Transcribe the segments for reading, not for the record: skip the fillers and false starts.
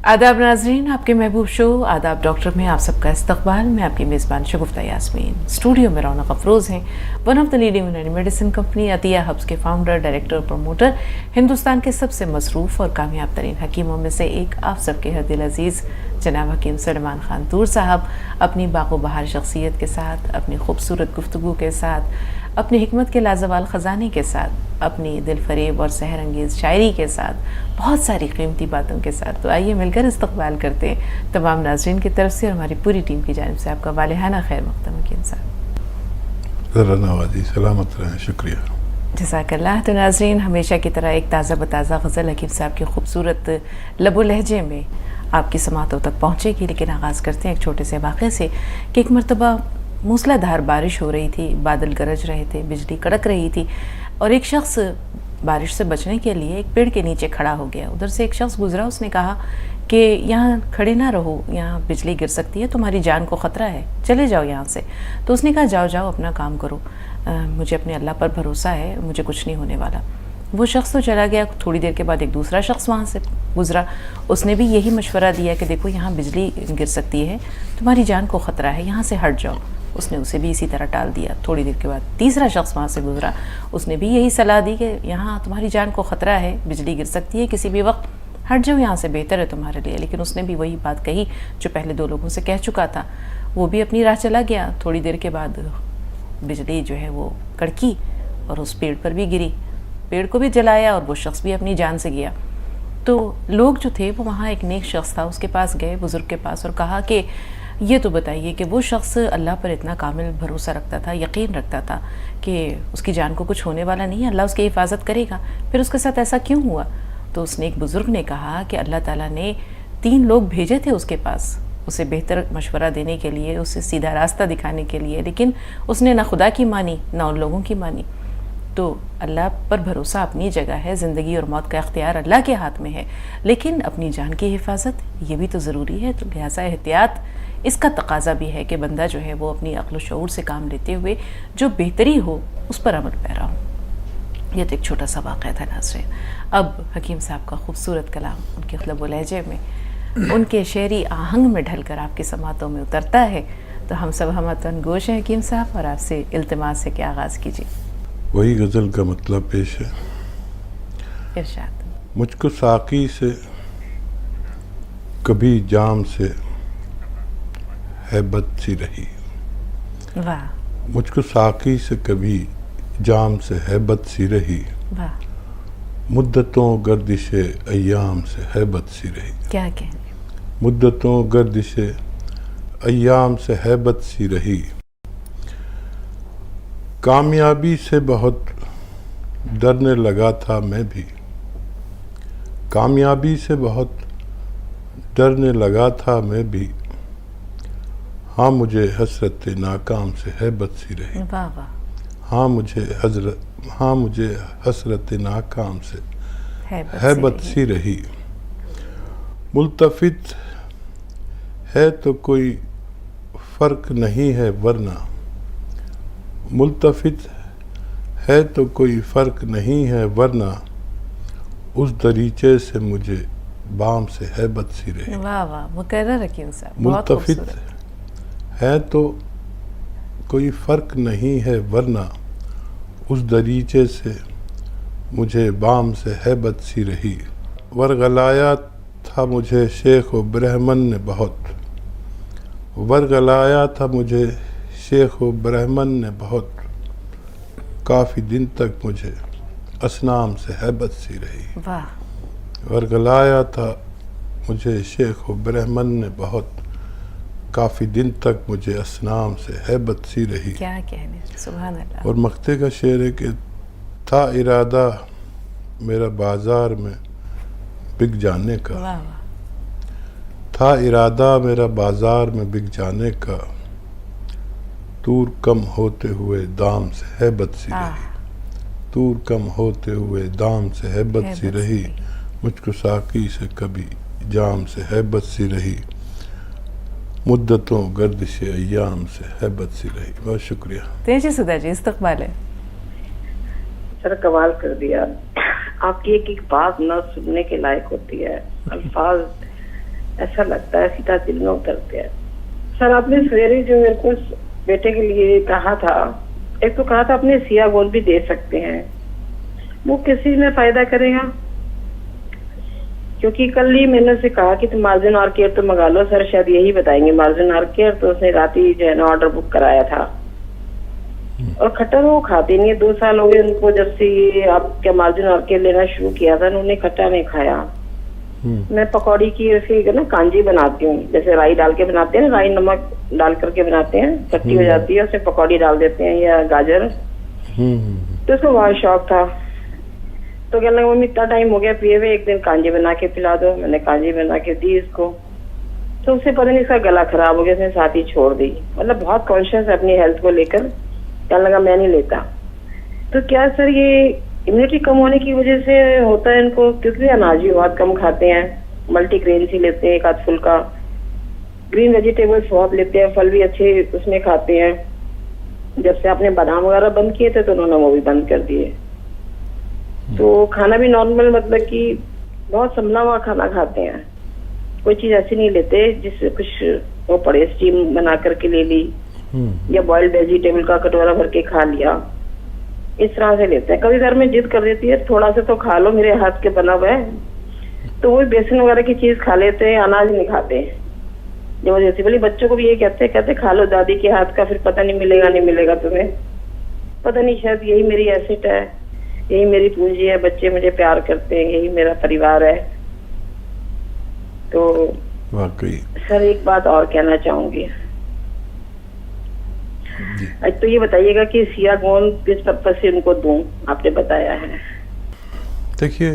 आदाब नाजरीन, आपके महबूब शो आदाब डॉक्टर में आप सबका इस्तकबाल। मैं आपकी मेज़बान शगुफ्ता यास्मीन। स्टूडियो में रौनक अफरोज़ हैं, वन ऑफ द लीडिंग यूनानी मेडिसिन कंपनी अतिया हब्स के फाउंडर, डायरेक्टर और प्रमोटर, हिंदुस्तान के सबसे मसरूफ़ और कामयाब तरीन हकीमों में से एक, आप सबके हर दिल अजीज़ जनाब हकीम सलमान खान तूर साहब अपनी बाको बहार शख्सियत के साथ, अपनी खूबसूरत गुफ्तगू के साथ, अपनी हिकमत के लाजवाल ख़जाने के साथ, अपनी दिल फरेब और सहर अंगेज़ शायरी के साथ, बहुत सारी कीमती बातों के साथ। तो आइए मिलकर इस्तकबाल करते हैं तमाम नाज़रीन की तरफ से और हमारी पूरी टीम की जानिब से आपका वालेहाना खैर मक़दम हकीम साहब। ज़रा नवाजी, सलामत रहें, शुक्रिया। जज़ाकल्लाह। तो नाज़रीन, हमेशा की तरह एक ताज़ा बताज़ा गज़ल हकीम साहब के खूबसूरत लबो लहजे में आपकी समातों तक पहुँचेगी, लेकिन आगाज़ करते हैं एक छोटे से वाक़े से कि एक मरतबा मूसलाधार बारिश हो रही थी, बादल गरज रहे थे, बिजली कड़क रही थी और एक शख्स बारिश से बचने के लिए एक पेड़ के नीचे खड़ा हो गया। उधर से एक शख्स गुजरा, उसने कहा कि यहाँ खड़े ना रहो, यहाँ बिजली गिर सकती है, तुम्हारी जान को ख़तरा है, चले जाओ यहाँ से। तो उसने कहा जाओ जाओ, अपना काम करो, मुझे अपने अल्लाह पर भरोसा है, मुझे कुछ नहीं होने वाला। वो शख्स तो चला गया। थोड़ी देर के बाद एक दूसरा शख्स वहाँ से गुजरा, उसने भी यही मशवरा दिया कि देखो यहाँ बिजली गिर सकती है, तुम्हारी जान को ख़तरा है, यहाँ से हट जाओ। उसने उसे भी इसी तरह टाल दिया। थोड़ी देर के बाद तीसरा शख्स वहाँ से गुजरा, उसने भी यही सलाह दी कि यहाँ तुम्हारी जान को ख़तरा है, बिजली गिर सकती है किसी भी वक्त, हट जाओ यहाँ से, बेहतर है तुम्हारे लिए। लेकिन उसने भी वही बात कही जो पहले दो लोगों से कह चुका था। वो भी अपनी राह चला गया। थोड़ी देर के बाद बिजली जो है वो कड़की और उस पेड़ पर भी गिरी, पेड़ को भी जलाया और वो शख्स भी अपनी जान से गया। तो लोग जो थे वो वहाँ एक नेक शख्स था, उसके पास गए, बुज़ुर्ग के पास, और कहा कि ये तो बताइए कि वो शख्स अल्लाह पर इतना कामिल भरोसा रखता था, यकीन रखता था कि उसकी जान को कुछ होने वाला नहीं है, अल्लाह उसकी हिफाजत करेगा, फिर उसके साथ ऐसा क्यों हुआ? तो उसने एक बुज़ुर्ग ने कहा कि अल्लाह ताला ने 3 लोग भेजे थे उसके पास, उसे बेहतर मशवरा देने के लिए, उसे सीधा रास्ता दिखाने के लिए, लेकिन उसने ना खुदा की मानी ना उन लोगों की मानी। तो अल्लाह पर भरोसा अपनी जगह है, ज़िंदगी और मौत का इख्तियार अल्लाह के हाथ में है, लेकिन अपनी जान की हिफाजत ये भी तो ज़रूरी है। तो लिहाजा एहतियात इसका तकाजा भी है कि बंदा जो है वो अपनी अक्ल शऊर से काम लेते हुए जो बेहतरी हो उस पर अमल पैरा हो। यह तो एक छोटा सा वाक़या था नाज़रीन। अब हकीम साहब का खूबसूरत कलाम उनके लब लहजे में, उनके शेरी आहंग में ढलकर आपकी समातों में उतरता है। तो हम सब हमतन गोश हैं हकीम साहब, और आपसे इल्तिमास से क्या आगाज़ कीजिए। वही गज़ल का मतलब पेश है। इरशाद। मुझको साकी से कभी जाम से हैबत सी रही, वाह। मुझको साकी से कभी जाम से हैबत सी रही, वाह। मुद्दतों गर्दिशे अय्याम से हैबत सी रही। क्या कहने। मुद्दतों गर्दिशे अय्याम से हैबत सी रही, कामयाबी से बहुत डरने लगा था मैं भी, कामयाबी से बहुत डरने लगा था मैं भी, हाँ मुझे हसरत नाकाम से हैबत सी रही। वाह वाह। हाँ मुझे हसरत नाकाम से हैबत सी रही। मुल्तफित है तो कोई फ़र्क नहीं है वरना, मुल्तफित है तो कोई फ़र्क नहीं है वरना, उस दरीचे से मुझे बाम से हैबत सी रही। वाह वाह, मुकर्रर हकीम साहब। मुल्तफित है तो कोई फ़र्क नहीं है वरना, उस दरीचे से मुझे बाम से हैबत सी रही। वरगलाया था मुझे शेख व ब्रह्मन ने बहुत, वरगलाया था मुझे शेख व ब्रह्मन ने बहुत, काफ़ी दिन तक मुझे असनाम से हैबत सी रही। वाह। वरगलाया था मुझे शेख व ब्रह्मन ने बहुत, काफ़ी दिन तक मुझे असनाम से हैबत सी रही। क्या कहने, सुभान अल्लाह। और मक्ते का शेर है कि था इरादा मेरा बाजार में बिक जाने का, वाह वाह। था इरादा मेरा बाजार में बिक जाने का, तूर कम होते हुए दाम से हैबत सी रही, तूर कम होते हुए दाम से हैबत सी रही, मुझको साकी से कभी जाम से हैबत सी रही, मुद्दतों गर्दिश अय्याम से हैबत सी रही। बहुत शुक्रिया। तेजी सुधा जी, इस्तकबाल है। सर कमाल कर दिया। आपकी एक एक बात न सुनने के लायक होती है। अल्फाज ऐसा लगता है, सीधा दिल में उतरते हैं। सर आपने सवेरे जो मेरे को बेटे के लिए कहा था, एक तो कहा था अपने सिया गोल भी दे सकते हैं, वो किसी में फायदा करेगा? क्योंकि कल ही मैंने उसे कहा कि तुम मार्जिन आर केयर तो मंगा लो, सर शायद यही बताएंगे मार्जिन आर केयर, तो उसने रात ही जो है ना ऑर्डर बुक कराया था। और खट्टा वो खाते नहीं है, 2 साल हो गए उनको जब से ये आपके मार्जिन आर केयर लेना शुरू किया था, उन्होंने खट्टा नहीं खाया। मैं पकौड़ी की ऐसे ना कांजी बनाती हूँ, जैसे राई डाल के बनाते हैं, राई नमक डाल करके बनाते हैं, खट्टी हो जाती है, उसमें पकौड़ी डाल देते हैं या गाजर। तो उसको बहुत शौक था, तो कहने लगा मम्मी इतना टाइम हो गया पिए हुए, एक दिन कांजी बना के पिला दो। मैंने कांजी बना के दी इसको, तो उससे पता नहीं इसका गला खराब हो गया, उसने साथ ही छोड़ दी। मतलब बहुत कॉन्शियस है अपनी हेल्थ को लेकर, कहने लगा मैं नहीं लेता। तो क्या सर ये इम्यूनिटी कम होने की वजह से होता है इनको? क्योंकि अनाज भी बहुत कम खाते हैं, मल्टीग्रेन ही लेते हैं, एक आध फुल्का, ग्रीन वेजिटेबल्स बहुत लेते हैं, फल भी अच्छे उसमें खाते हैं। जब से आपने बादाम वगैरह बंद किए थे तो उन्होंने वो भी बंद कर दिए। तो खाना भी नॉर्मल, मतलब कि बहुत संभला हुआ खाना खाते हैं, कोई चीज ऐसी नहीं लेते जिससे कुछ वो पड़े, स्टीम बना करके ले ली या बॉइल्ड वेजिटेबल का कटोरा भर के खा लिया, इस तरह से लेते हैं। कभी घर में जिद कर देती है थोड़ा सा तो खा लो, मेरे हाथ के बना हुआ है, तो वो बेसन वगैरह की चीज खा लेते हैं, अनाज नहीं खाते जबरदस्ती। बोली बच्चों को भी ये कहते खा लो दादी के हाथ का, फिर पता नहीं मिलेगा नहीं मिलेगा तुम्हें, पता नहीं शायद यही मेरी एसेट है, यही मेरी पूंजी है, बच्चे मुझे प्यार करते हैं, यही मेरा परिवार है। तो वाकई सर एक बात और कहना चाहूंगी, तो ये बताइएगा कि सिया गोंद किस पर्पज से उनको दूं, आपने बताया है। देखिए,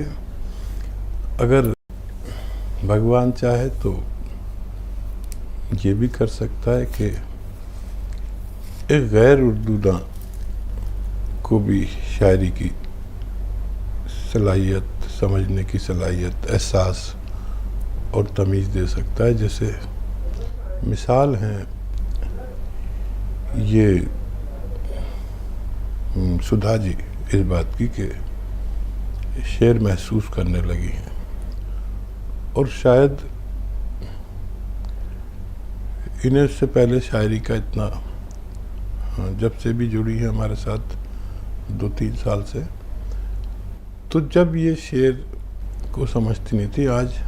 अगर भगवान चाहे तो ये भी कर सकता है कि एक गैर उर्दूदा को भी शायरी की सलाहियत, समझने की सलाहियत, एहसास और तमीज़ दे सकता है। जैसे मिसाल हैं ये सुधा जी इस बात की कि शेर महसूस करने लगी हैं, और शायद इन्हें उससे पहले शायरी का इतना, जब से भी जुड़ी है हमारे साथ 2-3 साल से, तो जब ये शेर को समझती नहीं थी, आज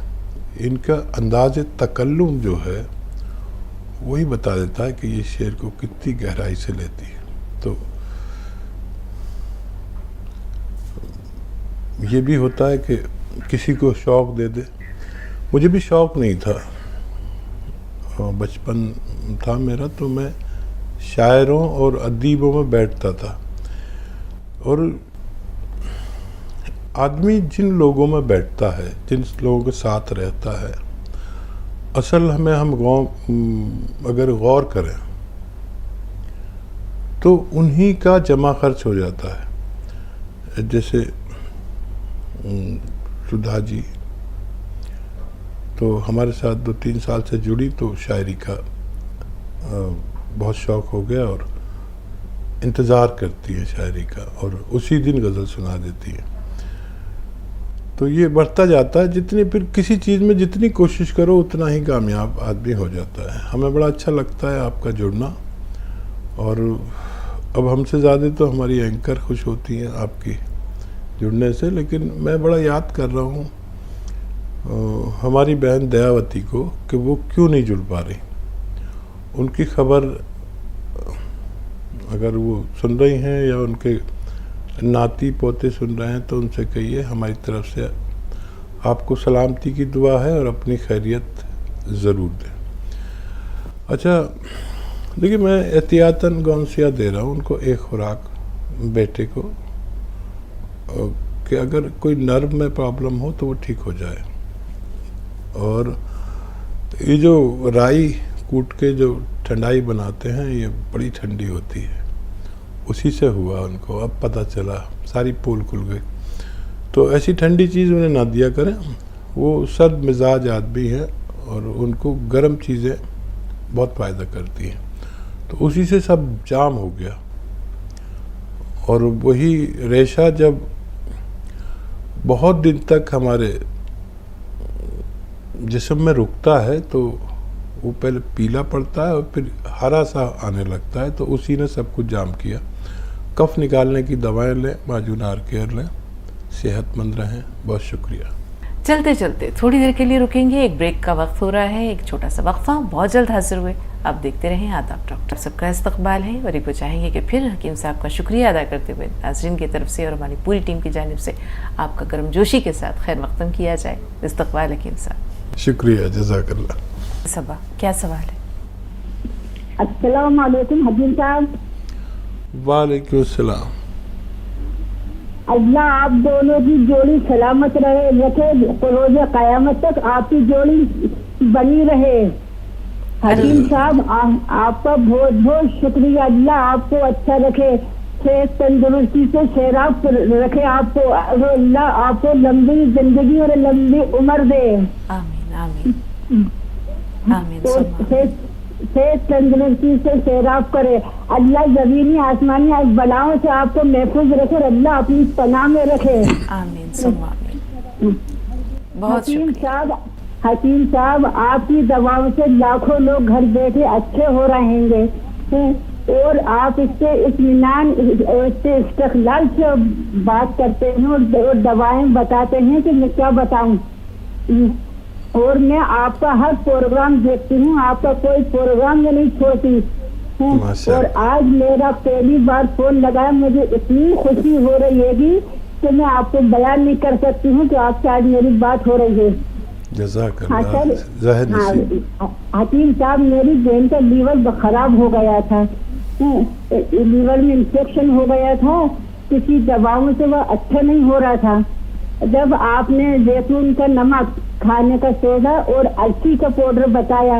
इनका अंदाज़ तकल्लुम जो है वही बता देता है कि ये शेर को कितनी गहराई से लेती है। तो ये भी होता है कि किसी को शौक़ दे दे। मुझे भी शौक़ नहीं था, बचपन था मेरा, तो मैं शायरों और अदीबों में बैठता था, और आदमी जिन लोगों में बैठता है, जिन लोगों के साथ रहता है, असल में हम अगर गौर करें तो उन्हीं का जमा खर्च हो जाता है। जैसे सुधा जी तो हमारे साथ 2-3 साल से जुड़ी, तो शायरी का बहुत शौक़ हो गया, और इंतज़ार करती है शायरी का, और उसी दिन गज़ल सुना देती है। तो ये बढ़ता जाता है, जितनी फिर किसी चीज़ में जितनी कोशिश करो उतना ही कामयाब आदमी हो जाता है। हमें बड़ा अच्छा लगता है आपका जुड़ना, और अब हमसे ज़्यादा तो हमारी एंकर खुश होती हैं आपकी जुड़ने से। लेकिन मैं बड़ा याद कर रहा हूँ हमारी बहन दयावती को कि वो क्यों नहीं जुड़ पा रही। उनकी खबर अगर वो सुन रही हैं या उनके नाती पोते सुन रहे हैं तो उनसे कहिए हमारी तरफ से आपको सलामती की दुआ है, और अपनी खैरियत ज़रूर दें। अच्छा देखिए, मैं एहतियातन गौनसिया दे रहा हूँ उनको, एक खुराक बेटे को, कि अगर कोई नर्व में प्रॉब्लम हो तो वो ठीक हो जाए। और ये जो राई कूट के जो ठंडाई बनाते हैं, ये बड़ी ठंडी होती है, उसी से हुआ उनको। अब पता चला, सारी पोल खुल गई। तो ऐसी ठंडी चीज़ उन्हें ना दिया करें, वो सर्द मिजाज आदमी है और उनको गर्म चीज़ें बहुत फ़ायदा करती हैं। तो उसी से सब जाम हो गया, और वही रेशा जब बहुत दिन तक हमारे जिस्म में रुकता है तो वो पहले पीला पड़ता है और फिर हरा सा आने लगता है, तो उसी ने सब कुछ जाम किया। कफ निकालने की दवाएं लें, माजून आर केयर लें, सेहतमंद रहें। बहुत शुक्रिया। चलते चलते थोड़ी देर के लिए रुकेंगे, एक ब्रेक का वक्त हो रहा है, एक छोटा सा वक्फा, बहुत जल्द हाजिर हुए। आप देखते रहें आदाब डॉक्टर। सबका इस्तकबाल है और एक वो चाहेंगे कि फिर हकीम साहब का शुक्रिया अदा करते हुए नाज़रीन की तरफ से और हमारी पूरी टीम की जानिब से आपका गर्मजोशी के साथ खैर मक़दम किया जाए। इस्तकबाल हकीम साहब। शुक्रिया, जज़ाकल्लाह। सबा क्या सवाल है? अस्सलाम वालेकुम हकीम साहब। वालेकुम सलाम। अल्लाह आप दोनों की जोड़ी सलामत रहे, रखे रोज कयामत तक आपकी जोड़ी बनी रहे। हकीम साहब आपका बहुत बहुत शुक्रिया। अल्लाह आपको अच्छा रखे, सेहत तंदुरुस्ती से सैराब रखे आपको। अल्लाह आपको लंबी जिंदगी और लंबी उम्र दे। आमीन आमीन आमीन। सेहत तंदुरुस्ती से सैराब करे। अल्लाह जमीनी आसमानी बलाओं से आपको महफूज रखे और अल्लाह अपनी पनाह में रखे। आमीन सुम्मा आमीन। बहुत शुक्रिया। हकीम साहब आपकी दवाओं से लाखों लोग घर बैठे अच्छे हो रहेंगे और आप इससे इत्मीनान इससे इस्तक़लाल से बात करते हैं और दवाएं बताते हैं कि मैं क्या बताऊं। और मैं आपका हर प्रोग्राम देखती हूँ, आपका कोई प्रोग्राम में नहीं छोड़ती हूँ। और आज मेरा पहली बार फोन लगाया, मुझे इतनी खुशी हो रही है कि मैं आपको बयान नहीं कर सकती हूँ कि आपसे आज मेरी बात हो रही है। हकीम साहब मेरी बहन का लीवर खराब हो गया था, लीवर में इंफेक्शन हो गया था, किसी दवाओं से वह अच्छा नहीं हो रहा था। जब आपने जैतून का नमक, खाने का सोडा और अलसी का पाउडर बताया,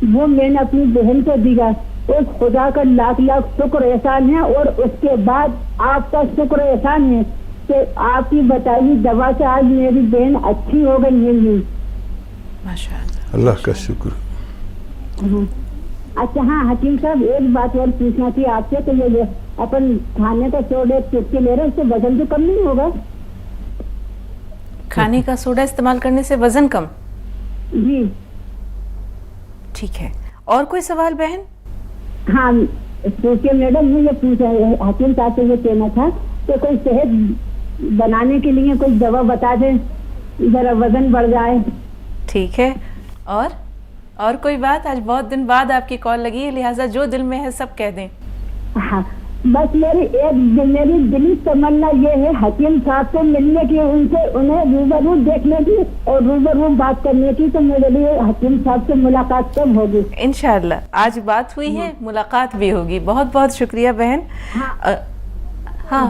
वो मैंने अपनी बहन को दिया। उस खुदा का लाख लाख शुक्र एहसान है और उसके बाद आपका शुक्र एहसान है कि आपकी बताई हुई दवा से आज मेरी बहन अच्छी हो गई है। माशाअल्लाह, अल्लाह का शुक्र। अच्छा हाँ हकीम साहब, एक बात और पूछना थी आपसे। तो ये अपन खाने का सोडा चुटकी ले रहे हैं, उससे वजन तो कम नहीं होगा? खाने का सोडा इस्तेमाल करने से वजन कम? जी ठीक है। और कोई सवाल बहन? हाँ पूछिए मैडम। मुझे पूछा हकीम साहब से ये कहना था कि कोई सेहत बनाने के लिए कोई दवा बता दें, जरा वजन बढ़ जाए। ठीक है। और कोई बात? आज बहुत दिन बाद आपकी कॉल लगी है, लिहाजा जो दिल में है सब कह दें। हाँ बस मेरी दिली तमन्ना ये है हकीम साहब से मिलने की, उन्हें रूबरू देखने की और रूबरू बात करने की। तो मेरे लिए हकीम साहब से मुलाकात कब होगी? इंशाअल्लाह आज बात हुई है, मुलाकात भी होगी। बहुत बहुत शुक्रिया बहन। हाँ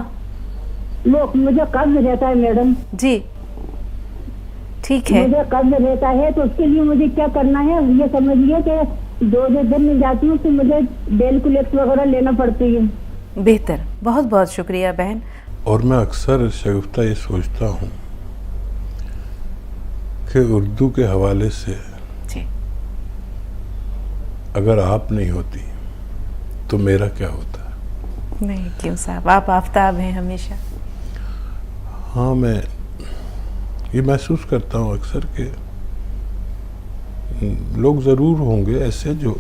वो मुझे कब्ज रहता है मैडम जी। ठीक है, मुझे कब्ज रहता है, तो उसके लिए मुझे क्या करना है ये समझिए कि 2 दिन में जाती हूँ तो मुझे डेलकुलेक्स वगैरह लेना पड़ती है। बेहतर। बहुत बहुत शुक्रिया बहन। और मैं अक्सर शगुफ्ता ये सोचता हूँ कि उर्दू के हवाले से जी, अगर आप नहीं होती तो मेरा क्या होता? नहीं क्यों साहब, आप आफताब हैं हमेशा। हाँ मैं ये महसूस करता हूँ अक्सर कि लोग ज़रूर होंगे ऐसे जो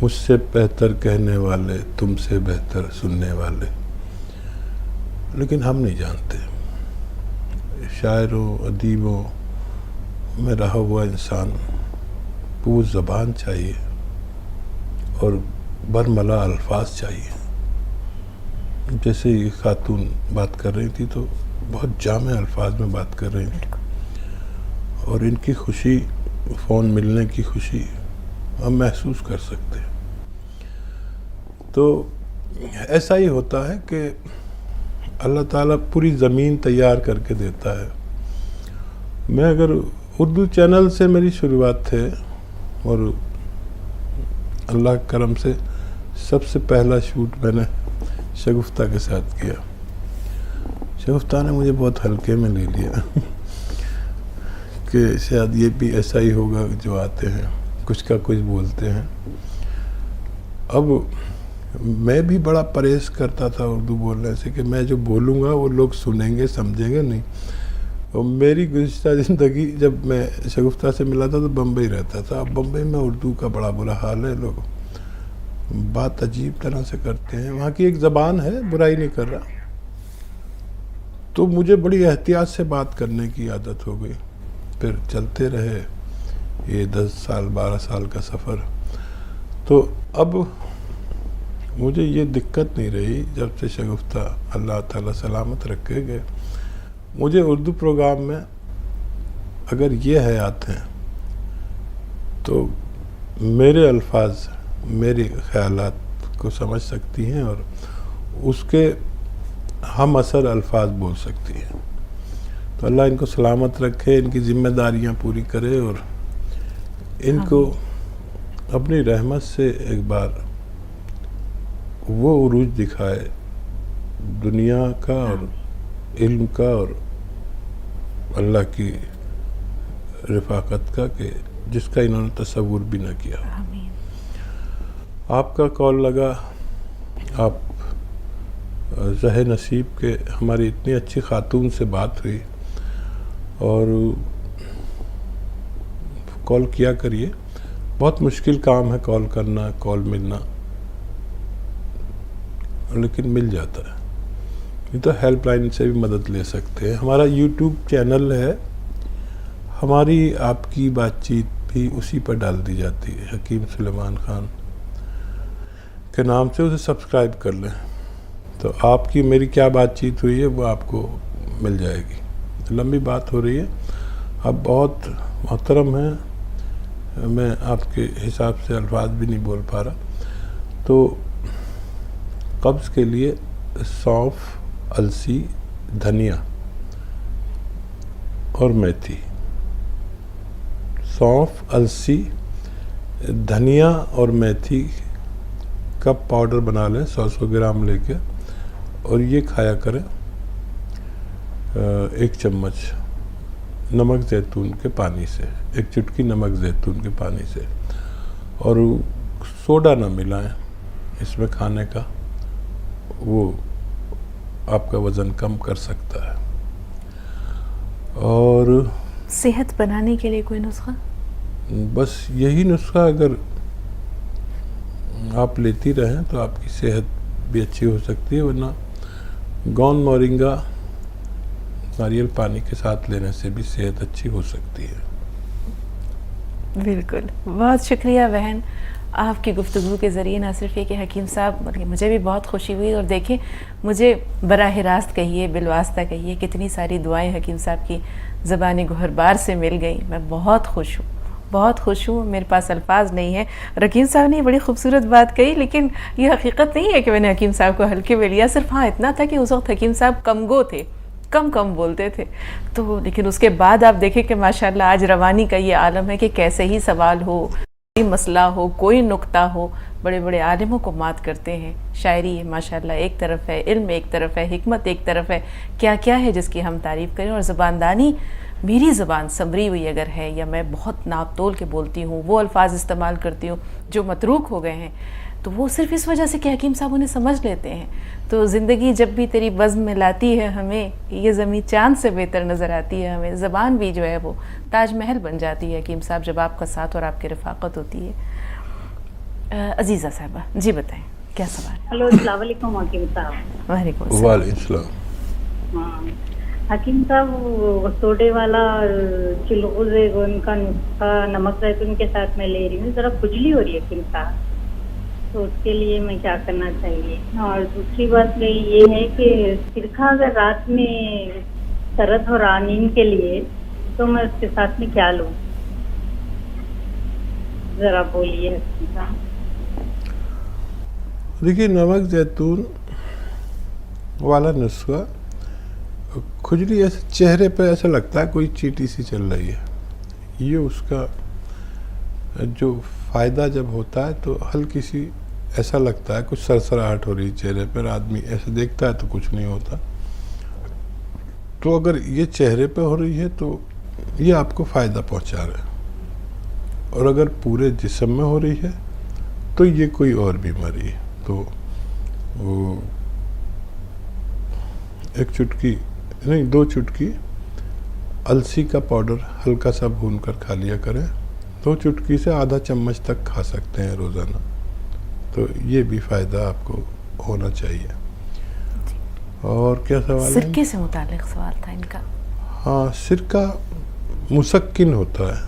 मुझसे बेहतर कहने वाले, तुमसे बेहतर सुनने वाले, लेकिन हम नहीं जानते। शायरों, अदीबों में रहा हुआ इंसान पूरी ज़बान चाहिए और बरमला अल्फाज चाहिए। जैसे ये खातून बात कर रही थी तो बहुत जामे अल्फाज में बात कर रही थी, और इनकी खुशी, फ़ोन मिलने की खुशी हम महसूस कर सकते हैं। तो ऐसा ही होता है कि अल्लाह ताला पूरी ज़मीन तैयार करके देता है। मैं अगर उर्दू चैनल से मेरी शुरुआत थे और अल्लाह के करम से सबसे पहला शूट मैंने शगुफ्ता के साथ किया। शगुफ्ता ने मुझे बहुत हल्के में ले लिया कि शायद ये भी ऐसा ही होगा जो आते हैं, कुछ का कुछ बोलते हैं। अब मैं भी बड़ा परहेज करता था उर्दू बोलने से कि मैं जो बोलूँगा वो लोग सुनेंगे, समझेंगे नहीं। और मेरी गुज़िश्ता ज़िंदगी, जब मैं शगुफ्ता से मिला था तो बम्बई रहता था। अब बम्बई में उर्दू का बड़ा बुरा हाल है, लोग बात अजीब तरह से करते हैं। वहाँ की एक ज़बान है, बुराई नहीं कर रहा। तो मुझे बड़ी एहतियात से बात करने की आदत हो गई। फिर चलते रहे ये 10 साल 12 साल का सफ़र। तो अब मुझे ये दिक्कत नहीं रही जब से शगुफ्ता अल्लाह ताला सलामत रखे गए। मुझे उर्दू प्रोग्राम में अगर ये हयात हैं तो मेरे अल्फाज मेरे ख़यालात को समझ सकती हैं और उसके हम असर अल्फाज बोल सकती हैं। तो अल्लाह इनको सलामत रखे, इनकी ज़िम्मेदारियां पूरी करे और इनको अपनी रहमत से एक बार वो उरूज दिखाए दुनिया का और इल्म का और अल्लाह की रिफाकत का, कि जिसका इन्होंने तसव्वुर भी न किया। आपका कॉल लगा, आप ज़हे नसीब के, हमारी इतनी अच्छी खातून से बात हुई और कॉल किया करिए। बहुत मुश्किल काम है कॉल करना, कॉल मिलना, लेकिन मिल जाता है। ये तो हेल्पलाइन से भी मदद ले सकते हैं। हमारा यूट्यूब चैनल है, हमारी आपकी बातचीत भी उसी पर डाल दी जाती है, हकीम सुलेमान खान के नाम से। उसे सब्सक्राइब कर लें तो आपकी मेरी क्या बातचीत हुई है वो आपको मिल जाएगी। लंबी बात हो रही है, आप बहुत मोहतरम हैं, मैं आपके हिसाब से अल्फाज भी नहीं बोल पा रहा। तो कब्ज़ के लिए सौंफ, अलसी, धनिया और मेथी, सौंफ, अलसी, धनिया और मेथी का पाउडर बना लें 100-100 ग्राम लेके, और ये खाया करें 1 चम्मच नमक ज़ैतून के पानी से, 1 चुटकी नमक ज़ैतून के पानी से, और सोडा ना मिलाएं इसमें खाने का, वो आपका वज़न कम कर सकता है। और सेहत बनाने के लिए कोई नुस्खा? बस यही नुस्खा अगर आप लेती रहें तो आपकी सेहत भी अच्छी हो सकती है। वरना गौन मोरिंगा नारियल पानी के साथ लेने से भी सेहत अच्छी हो सकती है। बिल्कुल, बहुत शुक्रिया बहन, आपकी गुफ्तगू के ज़रिए ना सिर्फ ये कि हकीम साहब, बल्कि मुझे भी बहुत खुशी हुई। और देखिए, मुझे बराह रास्त कहिए, बिलवास्ता कहिए, कितनी सारी दुआएं हकीम साहब की ज़बानी गुहरबार से मिल गई। मैं बहुत खुश हूँ, बहुत खुश हूँ, मेरे पास अल्फाज नहीं है। हकीम साहब ने बड़ी खूबसूरत बात कही, लेकिन ये हकीकत नहीं है कि मैंने हकीम साहब को हल्के में लिया। सिर्फ हाँ इतना था कि उस वक्त हकीम साहब कमगो थे, कम बोलते थे। तो लेकिन उसके बाद आप देखें कि माशाल्लाह आज रवानी का ये आलम है कि कैसे ही सवाल हो, कोई मसला हो, कोई नुक्ता हो, बड़े बड़े आलिमों को मात करते हैं। शायरी माशाल्लाह एक तरफ है, इल्म एक तरफ है, हिकमत एक तरफ है, क्या क्या है जिसकी हम तारीफ़ करें। और ज़बानदानी, मेरी ज़बान संभरी हुई अगर है, या मैं बहुत नाप तोल के बोलती हूँ, वो अल्फाज इस्तेमाल करती हूँ जो मतरूक हो गए हैं, तो वो सिर्फ इस वजह से कि हकीम साहब उन्हें समझ लेते हैं। तो ज़िंदगी जब भी तेरी बज़्म में लाती है हमें, ये ज़मीं चाँद से बेहतर नज़र आती है हमें। ज़बान भी जो है वो ताजमहल बन जाती है हकीम साहब, जब आपका साथ और आपकी रफ़ाकत होती है। अजीज़ा साहबा जी बताएं, क्या सवाल? हेलो, अस्सलाम वालेकुम हकीम साहब। वालेकुम सलाम। हाँ हकीम साहब, वो सोडे वाला चिलगुज़ उनका नुस्खा नमक ज़ैतून के साथ मैं ले रही हूँ, ज़रा खुजली हो रही है हकीम साहब, तो उसके लिए मैं क्या करना चाहिए? और दूसरी बात ये है कि सिरका अगर रात में दर्द और नींद के लिए, तो मैं उसके साथ में क्या लूँ, ज़रा बोलिए हकीम साहब। देखिए, नमक ज़ैतून वाला नुस्खा, खुजली ऐसे चेहरे पे ऐसा लगता है कोई चींटी सी चल रही है, ये उसका जो फ़ायदा जब होता है तो हल्की सी ऐसा लगता है, कुछ सरसराहट हो रही है चेहरे पर, आदमी ऐसे देखता है तो कुछ नहीं होता। तो अगर ये चेहरे पे हो रही है तो ये आपको फ़ायदा पहुंचा रहा है, और अगर पूरे जिस्म में हो रही है तो ये कोई और बीमारी है। तो वो 1 चुटकी नहीं 2 चुटकी अलसी का पाउडर हल्का सा भून कर खा लिया करें। 2 चुटकी से आधा चम्मच तक खा सकते हैं रोज़ाना, तो ये भी फ़ायदा आपको होना चाहिए। और क्या सवाल है? सिरके से मुतालिक सवाल था इनका। हाँ, सिरका मुसक्किन होता है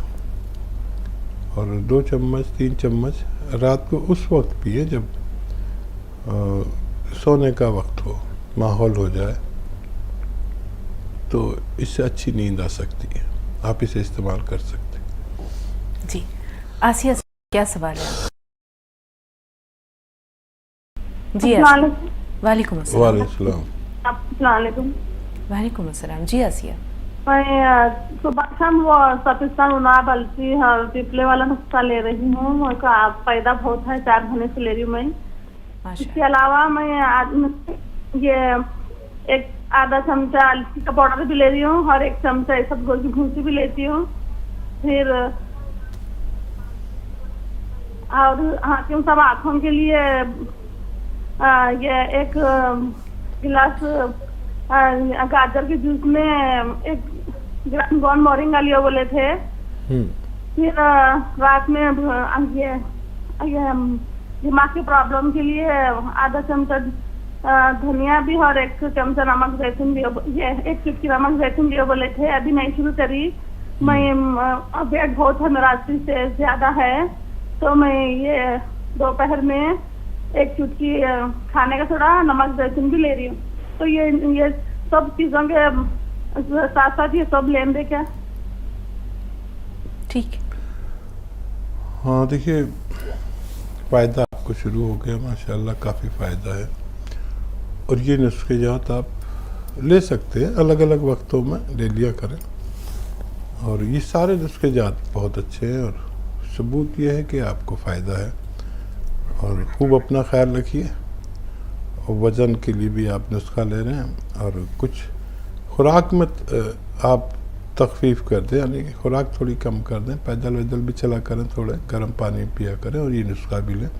और 2 चम्मच 3 चम्मच रात को उस वक्त पिए जब सोने का वक्त हो, माहौल हो जाए, तो इससे अच्छी नींद आ सकती है। आप इसे इस्तेमाल कर सकते हैं। जी, आसिया क्या सवाल है? जी आसिया। वालेकुम अस्सलाम। वालेकुम। वालेकुम अस्सलाम। जी आसिया। मैं सुबह शाम वो सफिस्तान उनाब अलसी और पिपले वाला नुस्खा ले रही हूँ। मेरे को फायदा बहुत है, 4 महीने से ले रही हूँ मैं। इसके अलावा मैं ये एक आधा चमचा अलसी का पाउडर भी ले रही हूँ और 1 चमचा इसबगोल की भूसी भी लेती हूँ। फिर और हाकिम साहब आँखों के लिए ये 1 गिलास गाजर के जूस में 1 ग्राम गौन मोरिंगा लिया बोले थे। फिर रात में ये दिमाग की प्रॉब्लम के लिए आधा चमचा धनिया भी और 1 चमचा नमक जैतून भी, ये 1 चुटकी नमक जैतून भी बोले थे। अभी नहीं शुरू करी मैं, वेट बहुत है मेरा 80 से ज्यादा है, तो मैं ये दोपहर में 1 चुटकी खाने का सोडा नमक जैतून भी ले रही हूँ। तो ये सब चीजों के साथ साथ ये सब लेन दे क्या? ठीक। हाँ, देखिए फ़ायदा आपको शुरू हो गया, माशाल्लाह काफ़ी फ़ायदा है। और ये नुस्खे जात आप ले सकते हैं, अलग अलग वक्तों में ले लिया करें। और ये सारे नुस्खे जात बहुत अच्छे हैं और सबूत ये है कि आपको फ़ायदा है। और खूब अपना ख्याल रखिए। और वज़न के लिए भी आप नुस्खा ले रहे हैं, और कुछ खुराक में आप तखफीफ कर दें, यानी कि खुराक थोड़ी कम कर दें, पैदल वैदल भी चला करें, थोड़े गर्म पानी पिया करें और ये नुस्खा भी लें,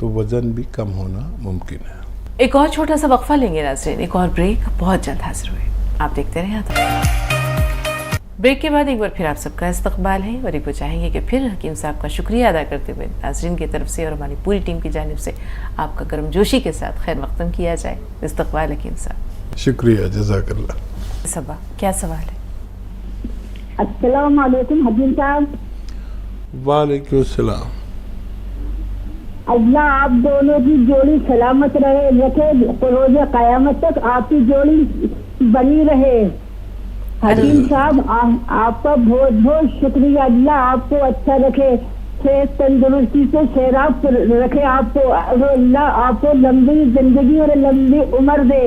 तो वज़न भी कम होना मुमकिन है। एक और छोटा सा वक्फा लेंगे नाज़रीन, एक और ब्रेक, बहुत जल्द हाजिर हुए। आप देखते रहे। ब्रेक के बाद एक बार फिर आप सबका इस्तकबाल है और एक बार चाहेंगे कि फिर हकीम साहब का शुक्रिया अदा करते हुए नाज़रीन की तरफ से और हमारी पूरी टीम की जानिब से आपका गर्मजोशी के साथ खैर मक़दम किया जाए। इस्तकबाल हकीम साहब। शुक्रिया, जज़ाकल्लाह। सबा, क्या सवाल है? अस्सलाम वालेकुम हकीम साहब। वालेकुम सलाम। अल्लाह आप दोनों की जोड़ी सलामत रहे, रखे रोज़ क़यामत तक आपकी जोड़ी बनी रहे। हकीम साहब आपका बहुत बहुत शुक्रिया। अल्लाह आपको अच्छा रखे, सेहत तंदुरुस्ती से सैराब रखे आपको, अल्लाह आपको लंबी जिंदगी और लंबी उम्र दे।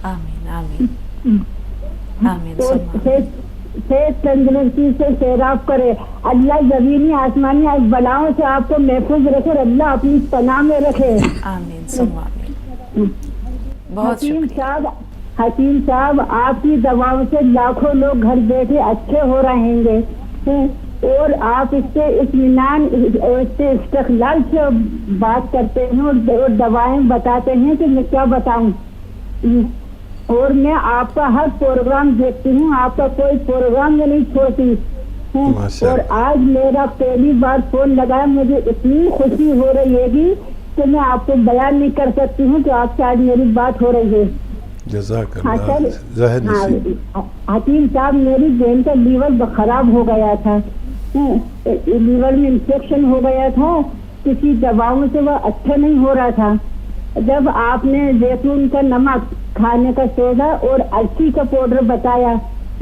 आमीन आमीन आमीन। तो सेहत तंदुरुस्ती से सैराब करे। अल्लाह ज़मीनी आसमानी बलाओं से आपको महफूज रखे और अल्लाह अपनी पनाह में रखे। आमीन सुम्मा आमीन। बहुत शुक्रिया। हकीम साहब आपकी दवाओं से लाखों लोग घर बैठे अच्छे हो रहेंगे, और आप इससे इत्मीनान इससे इस्तक़लाल से बात करते हैं और दवाएं बताते हैं कि मैं क्या बताऊं। और मैं आपका हर प्रोग्राम देखती हूँ, आपका कोई प्रोग्राम में नहीं छोड़ती हूँ। और आज मेरा पहली बार फोन लगाया, मुझे इतनी खुशी हो रही है कि मैं आपको बयान नहीं कर सकती हूँ कि आपसे आज मेरी बात हो रही है। हकीम साहब मेरी बहन का लीवर खराब हो गया था, लीवर में इंफेक्शन हो गया था, किसी दवाओं से वह अच्छा नहीं हो रहा था। जब आपने जैतून का नमक, खाने का सोडा और अलसी का पाउडर बताया,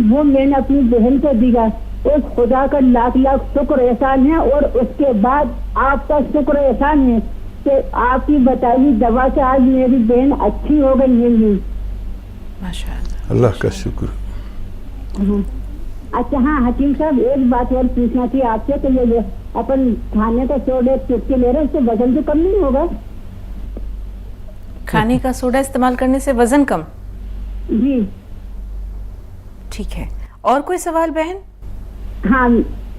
वो मैंने अपनी बहन को दिया। उस खुदा का लाख लाख शुक्र एहसान है, और उसके बाद आपका शुक्र एहसान है कि आपकी बताई दवा से आज मेरी बहन अच्छी हो गई है। माशाअल्लाह, अल्लाह का शुक्र। अच्छा हाँ हकीम साहब, एक बात और पूछना थी आपसे, तो ये अपन खाने का सोडा चुटकी ले रहे हैं, इससे वजन तो कम नहीं होगा? खाने का सोडा इस्तेमाल करने से वजन कम? जी ठीक है। और कोई सवाल बहन? हाँ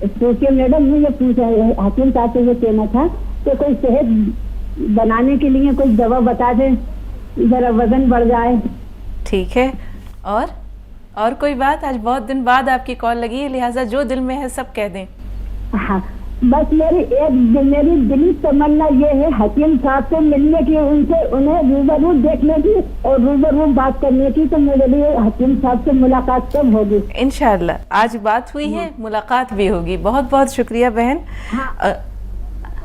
सोचिए मैडम, मैं ये पूछा हकीम साहब से ये कहना था कि कोई सेहत बनाने के लिए कोई दवा बता दें, जरा वजन बढ़ जाए। ठीक है। और और कोई बात? आज बहुत दिन बाद आपकी कॉल लगी है, लिहाजा जो दिल में है सब कह दें। हाँ, बस मेरी दिली तमन्ना ये है हकीम साहब से मिलने की, उन्हें रूबरू देखने की और रूबरू बात करने की। तो मेरे लिए हकीम साहब से मुलाकात कब होगी? इंशाअल्लाह आज बात हुई है, मुलाकात भी होगी। बहुत बहुत शुक्रिया बहन।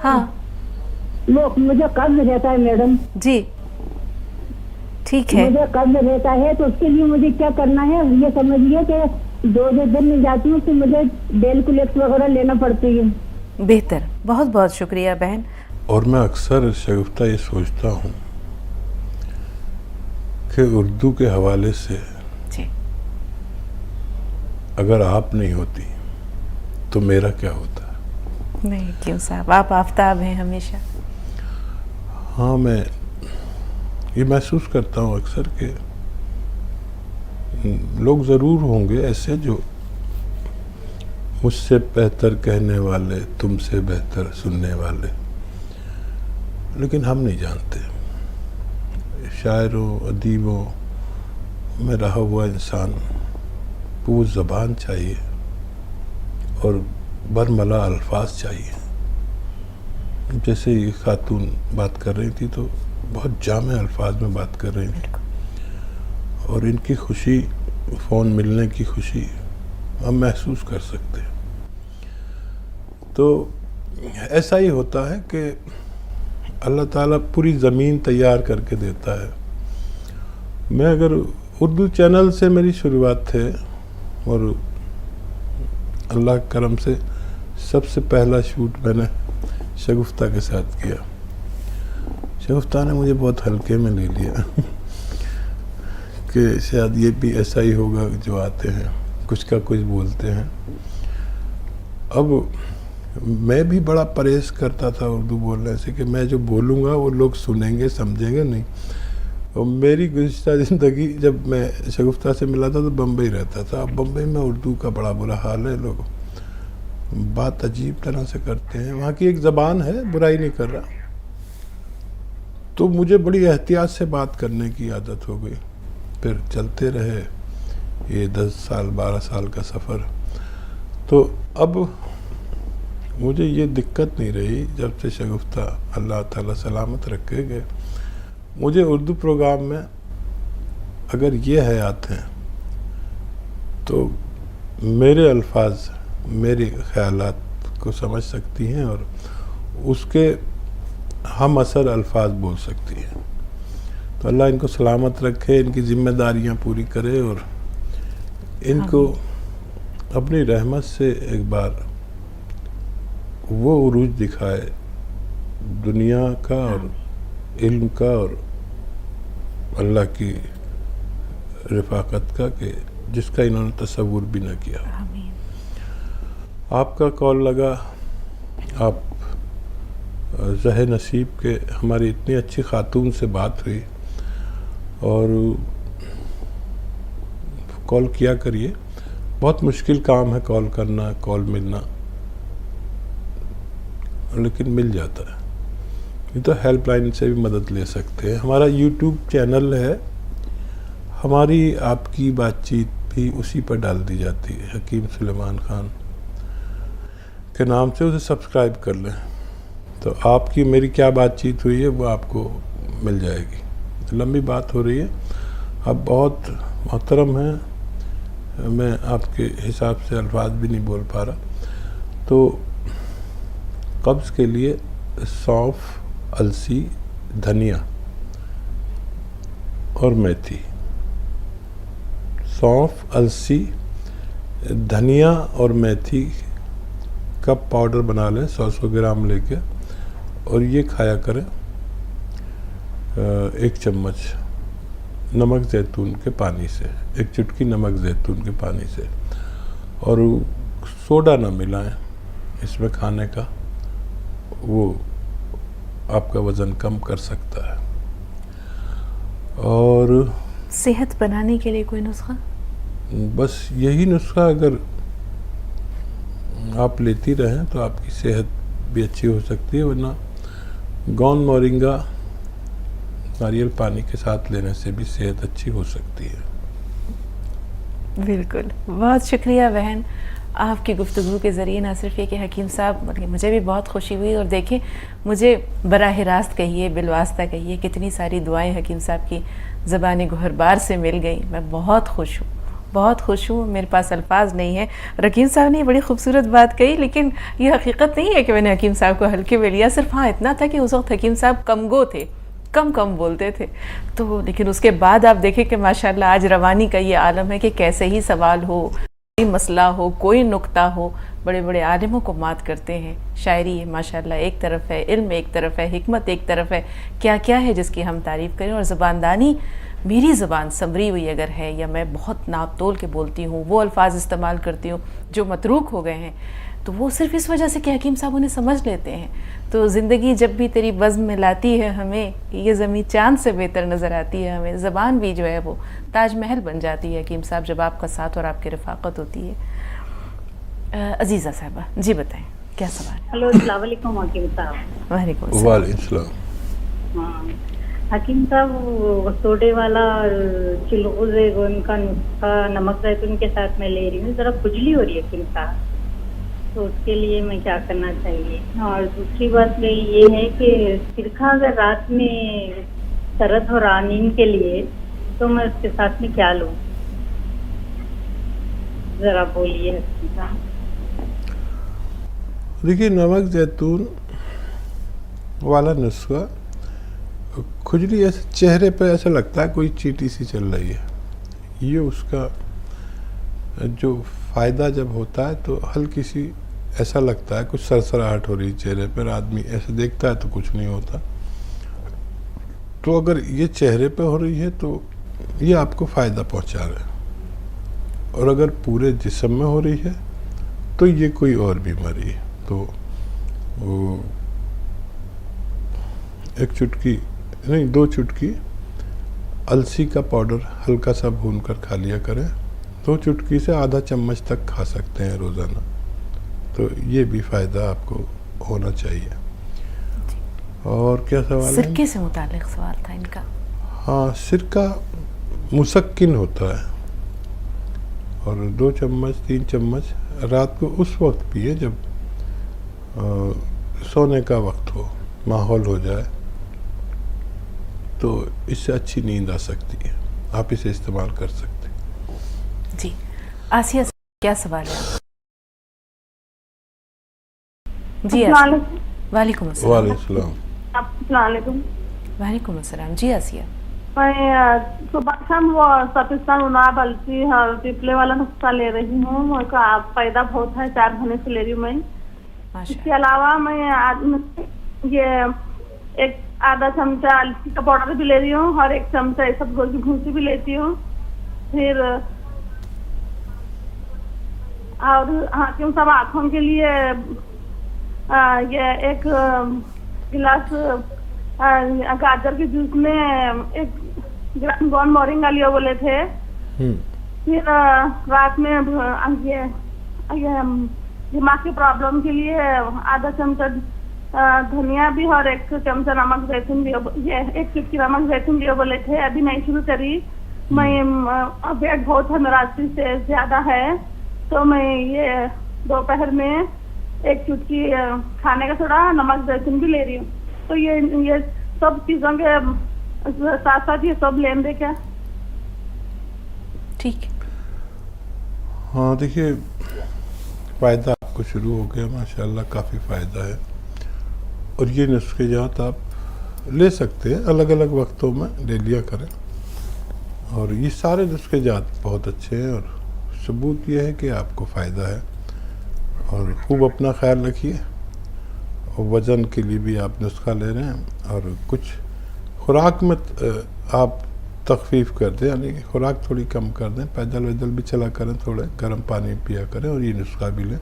हाँ वो मुझे कब्ज रहता है मैडम जी, ठीक है। मुझे कब्ज रहता है, तो उसके लिए मुझे क्या करना है ये समझिए कि 2 दिन में जाती हूँ तो मुझे डेलकुलेक्स वगैरह लेना पड़ती है। बेहतर, बहुत बहुत शुक्रिया बहन। और मैं अक्सर शगुफ्ता ये सोचता हूँ कि उर्दू के हवाले से जी, अगर आप नहीं होती तो मेरा क्या होता? नहीं क्यों साहब, आप आफताब हैं हमेशा। हाँ, मैं ये महसूस करता हूँ अक्सर कि लोग ज़रूर होंगे ऐसे जो मुझसे बेहतर कहने वाले, तुमसे बेहतर सुनने वाले, लेकिन हम नहीं जानते। शायरों, अदीबों में रहा हुआ इंसान को वो ज़बान चाहिए और बरमला अल्फाज चाहिए। जैसे ये खातून बात कर रही थी तो बहुत जामे अल्फाज में बात कर रही थी, और इनकी खुशी, फ़ोन मिलने की खुशी हम महसूस कर सकते हैं। तो ऐसा ही होता है कि अल्लाह ताला पूरी ज़मीन तैयार करके देता है। मैं अगर उर्दू चैनल से मेरी शुरुआत थे, और अल्लाह के करम से सबसे पहला शूट मैंने शगुफ्ता के साथ किया। शगुफ्ता ने मुझे बहुत हल्के में ले लिया कि शायद ये भी ऐसा ही होगा जो आते हैं, कुछ का कुछ बोलते हैं। अब मैं भी बड़ा परहेज़ करता था उर्दू बोलने से कि मैं जो बोलूँगा वो लोग सुनेंगे, समझेंगे नहीं। और मेरी गुज़िश्ता ज़िंदगी, जब मैं शगुफ्ता से मिला था तो बम्बई रहता था। अब बम्बई में उर्दू का बड़ा बुरा हाल है, लोग बात अजीब तरह से करते हैं। वहाँ की एक ज़बान है, बुराई नहीं कर रहा। तो मुझे बड़ी एहतियात से बात करने की आदत हो गई। फिर चलते रहे ये 10 साल 12 साल का सफ़र। तो अब मुझे ये दिक्कत नहीं रही जब से शगुफ्ता अल्लाह ताला सलामत रखे गए। मुझे उर्दू प्रोग्राम में अगर ये हयात हैं तो मेरे अल्फाज मेरे ख़यालात को समझ सकती हैं और उसके हम असर अल्फाज बोल सकती हैं। तो अल्लाह इनको सलामत रखे, इनकी ज़िम्मेदारियां पूरी करे और इनको अपनी रहमत से एक बार वो उरूज दिखाए दुनिया का और इल्म का और अल्लाह की रफ़ाकत का, कि जिसका इन्होंने तसव्वुर भी न किया। आपका कॉल लगा, आप ज़हे नसीब के, हमारी इतनी अच्छी खातून से बात हुई, और कॉल किया करिए। बहुत मुश्किल काम है कॉल करना, कॉल मिलना, लेकिन मिल जाता है। ये तो हेल्पलाइन से भी मदद ले सकते हैं। हमारा यूट्यूब चैनल है, हमारी आपकी बातचीत भी उसी पर डाल दी जाती है, हकीम सुलेमान खान के नाम से। उसे सब्सक्राइब कर लें तो आपकी मेरी क्या बातचीत हुई है वो आपको मिल जाएगी। तो लंबी बात हो रही है, आप बहुत मोहतरम हैं, मैं आपके हिसाब से अल्फाज भी नहीं बोल पा रहा। तो कब्ज़ के लिए सौंफ, अलसी, धनिया और मेथी, सौंफ, अलसी, धनिया और मेथी का पाउडर बना लें 100-100 ग्राम लेके, और ये खाया करें। 1 चम्मच नमक ज़ैतून के पानी से, 1 चुटकी नमक ज़ैतून के पानी से, और सोडा ना मिलाएं इसमें खाने का, वो आपका वज़न कम कर सकता है। और सेहत बनाने के लिए कोई नुस्खा? बस यही नुस्खा अगर आप लेती रहें तो आपकी सेहत भी अच्छी हो सकती है। वरना गौन मोरिंगा नारियल पानी के साथ लेने से भी सेहत अच्छी हो सकती है। बिल्कुल, बहुत शुक्रिया बहन। आपकी गुफ्तगू के ज़रिए ना सिर्फ ये कि हकीम साहब, मतलब मुझे भी बहुत खुशी हुई, और देखें मुझे बराह रास्त कहिए, बिलवास्ता कहिए, कितनी सारी दुआएं हकीम साहब की ज़बान गुहरबार से मिल गई। मैं बहुत खुश हूँ, बहुत खुश हूँ, मेरे पास अल्फाज नहीं है। हकीम साहब ने बड़ी खूबसूरत बात कही, लेकिन ये हकीकत नहीं है कि मैंने हकीम साहब को हल्के में लिया। सिर्फ हाँ इतना था कि उस वक्त हकीम साहब कमगो थे, कम बोलते थे। तो लेकिन उसके बाद आप देखें कि माशाल्लाह आज रवानी का ये आलम है कि कैसे ही सवाल हो, कोई मसला हो, कोई नुक्ता हो, बड़े बड़े आलिमों को मात करते हैं। शायरी माशाल्लाह एक तरफ है, इल्म एक तरफ है, हिकमत एक तरफ है, क्या क्या है जिसकी हम तारीफ़ करें। और ज़बानदानी, मेरी ज़बान संवरी हुई अगर है, या मैं बहुत नाप तोल के बोलती हूँ, वो अल्फाज इस्तेमाल करती हूँ जो मतरूक हो गए हैं, तो वो सिर्फ इस वजह से कि हकीम साहब उन्हें समझ लेते हैं। तो ज़िंदगी जब भी तेरी बज़्म में लाती है हमें, ये ज़मीं चाँद से बेहतर नज़र आती है हमें। ज़बान भी जो है वो ताजमहल बन जाती है हकीम साहब, जब आपका साथ और आपकी रफ़ाकत होती है। अजीज़ा साहबा जी बताएं, क्या सवाल है? हेलो, अस्सलाम वालेकुम हकीम साहब। वालेकुम वालेकुम। हाँ हकीम साहब, वो सोडे वाला चिलगुज़ उनका नुस्खा नमक जैतून के साथ मैं ले रही हूँ, ज़रा खुजली हो रही है हकीम साहब, तो उसके लिए मैं क्या करना चाहिए? और दूसरी बात ये है कि सिरका अगर रात में सरद और नींद के लिए, तो मैं उसके साथ में क्या लूँ, जरा बोलिए हकीम साहब। देखिए, नमक जैतून वाला नुस्खा, खुजली ऐसे चेहरे पे ऐसा लगता है कोई चींटी सी चल रही है, ये उसका जो फ़ायदा जब होता है तो हल्की सी ऐसा लगता है कुछ सरसराहट हो रही चेहरे पर, आदमी ऐसे देखता है तो कुछ नहीं होता। तो अगर ये चेहरे पे हो रही है तो ये आपको फ़ायदा पहुंचा रहा है, और अगर पूरे जिस्म में हो रही है तो ये कोई और बीमारी है। तो वो एक चुटकी नहीं, 2 चुटकी अलसी का पाउडर हल्का सा भून कर खा लिया करें। 2 चुटकी से आधा चम्मच तक खा सकते हैं रोज़ाना, तो ये भी फ़ायदा आपको होना चाहिए। और क्या सवाल है? सिरके से मुतालिक सवाल था इनका। हाँ, सिरका मुसक्किन होता है, और 2 चम्मच 3 चम्मच रात को उस वक्त पिए जब सोने का वक्त हो, माहौल हो जाए, तो इससे अच्छी नींद आ सकती है। आप इसे इस्तेमाल कर सकते हैं। जी आसिया, क्या सवाल है? जी आसिया। वालेकुम अस्सलाम। वालेकुम। वालेकुम अस्सलाम। जी आसिया, मैं सुबह शाम वो सफिस्तान उनाब अलसी और पिपले वाला नुस्खा ले रही हूँ, उसका फायदा बहुत है, 4 महीने से ले रही हूँ मैं। इसके अलावा मैं ये एक आधा चमचा अलसी का पाउडर भी ले रही हूँ, और 1 चमचा इसबगोल की भूसी भी लेती हूँ। फिर और हाकिम साहब, आँखों के लिए ये 1 गिलास गाजर के जूस में 1 ग्राम गॉन मोरिंगा लिया बोले थे। फिर रात में ये दिमाग की प्रॉब्लम के लिए आधा चमचा धनिया भी और 1 चमचा नमक जैतून भी, ये 1 चुटकी नमक जैतून भी बोले थे। अभी नहीं शुरू करी मैं, वेट बहुत है मेरा 80 से ज्यादा है, तो मैं ये दोपहर में 1 चुटकी खाने का सोडा नमक जैतून भी ले रही हूँ। तो ये सब चीजों के साथ साथ ये सब लेन दे क्या? ठीक। हाँ देखिए, फ़ायदा आपको शुरू हो गया, माशाल्लाह काफ़ी फ़ायदा है। और ये नुस्खे जात आप ले सकते हैं, अलग अलग वक्तों में ले लिया करें। और ये सारे नुस्खे जात बहुत अच्छे हैं, और सबूत ये है कि आपको फ़ायदा है। और खूब अपना ख्याल रखिए, और वज़न के लिए भी आप नुस्खा ले रहे हैं, और कुछ खुराक में आप तखफीफ कर दें, यानी खुराक थोड़ी कम कर दें, पैदल वैदल भी चला करें, थोड़े गर्म पानी पिया करें, और ये नुस्खा भी लें,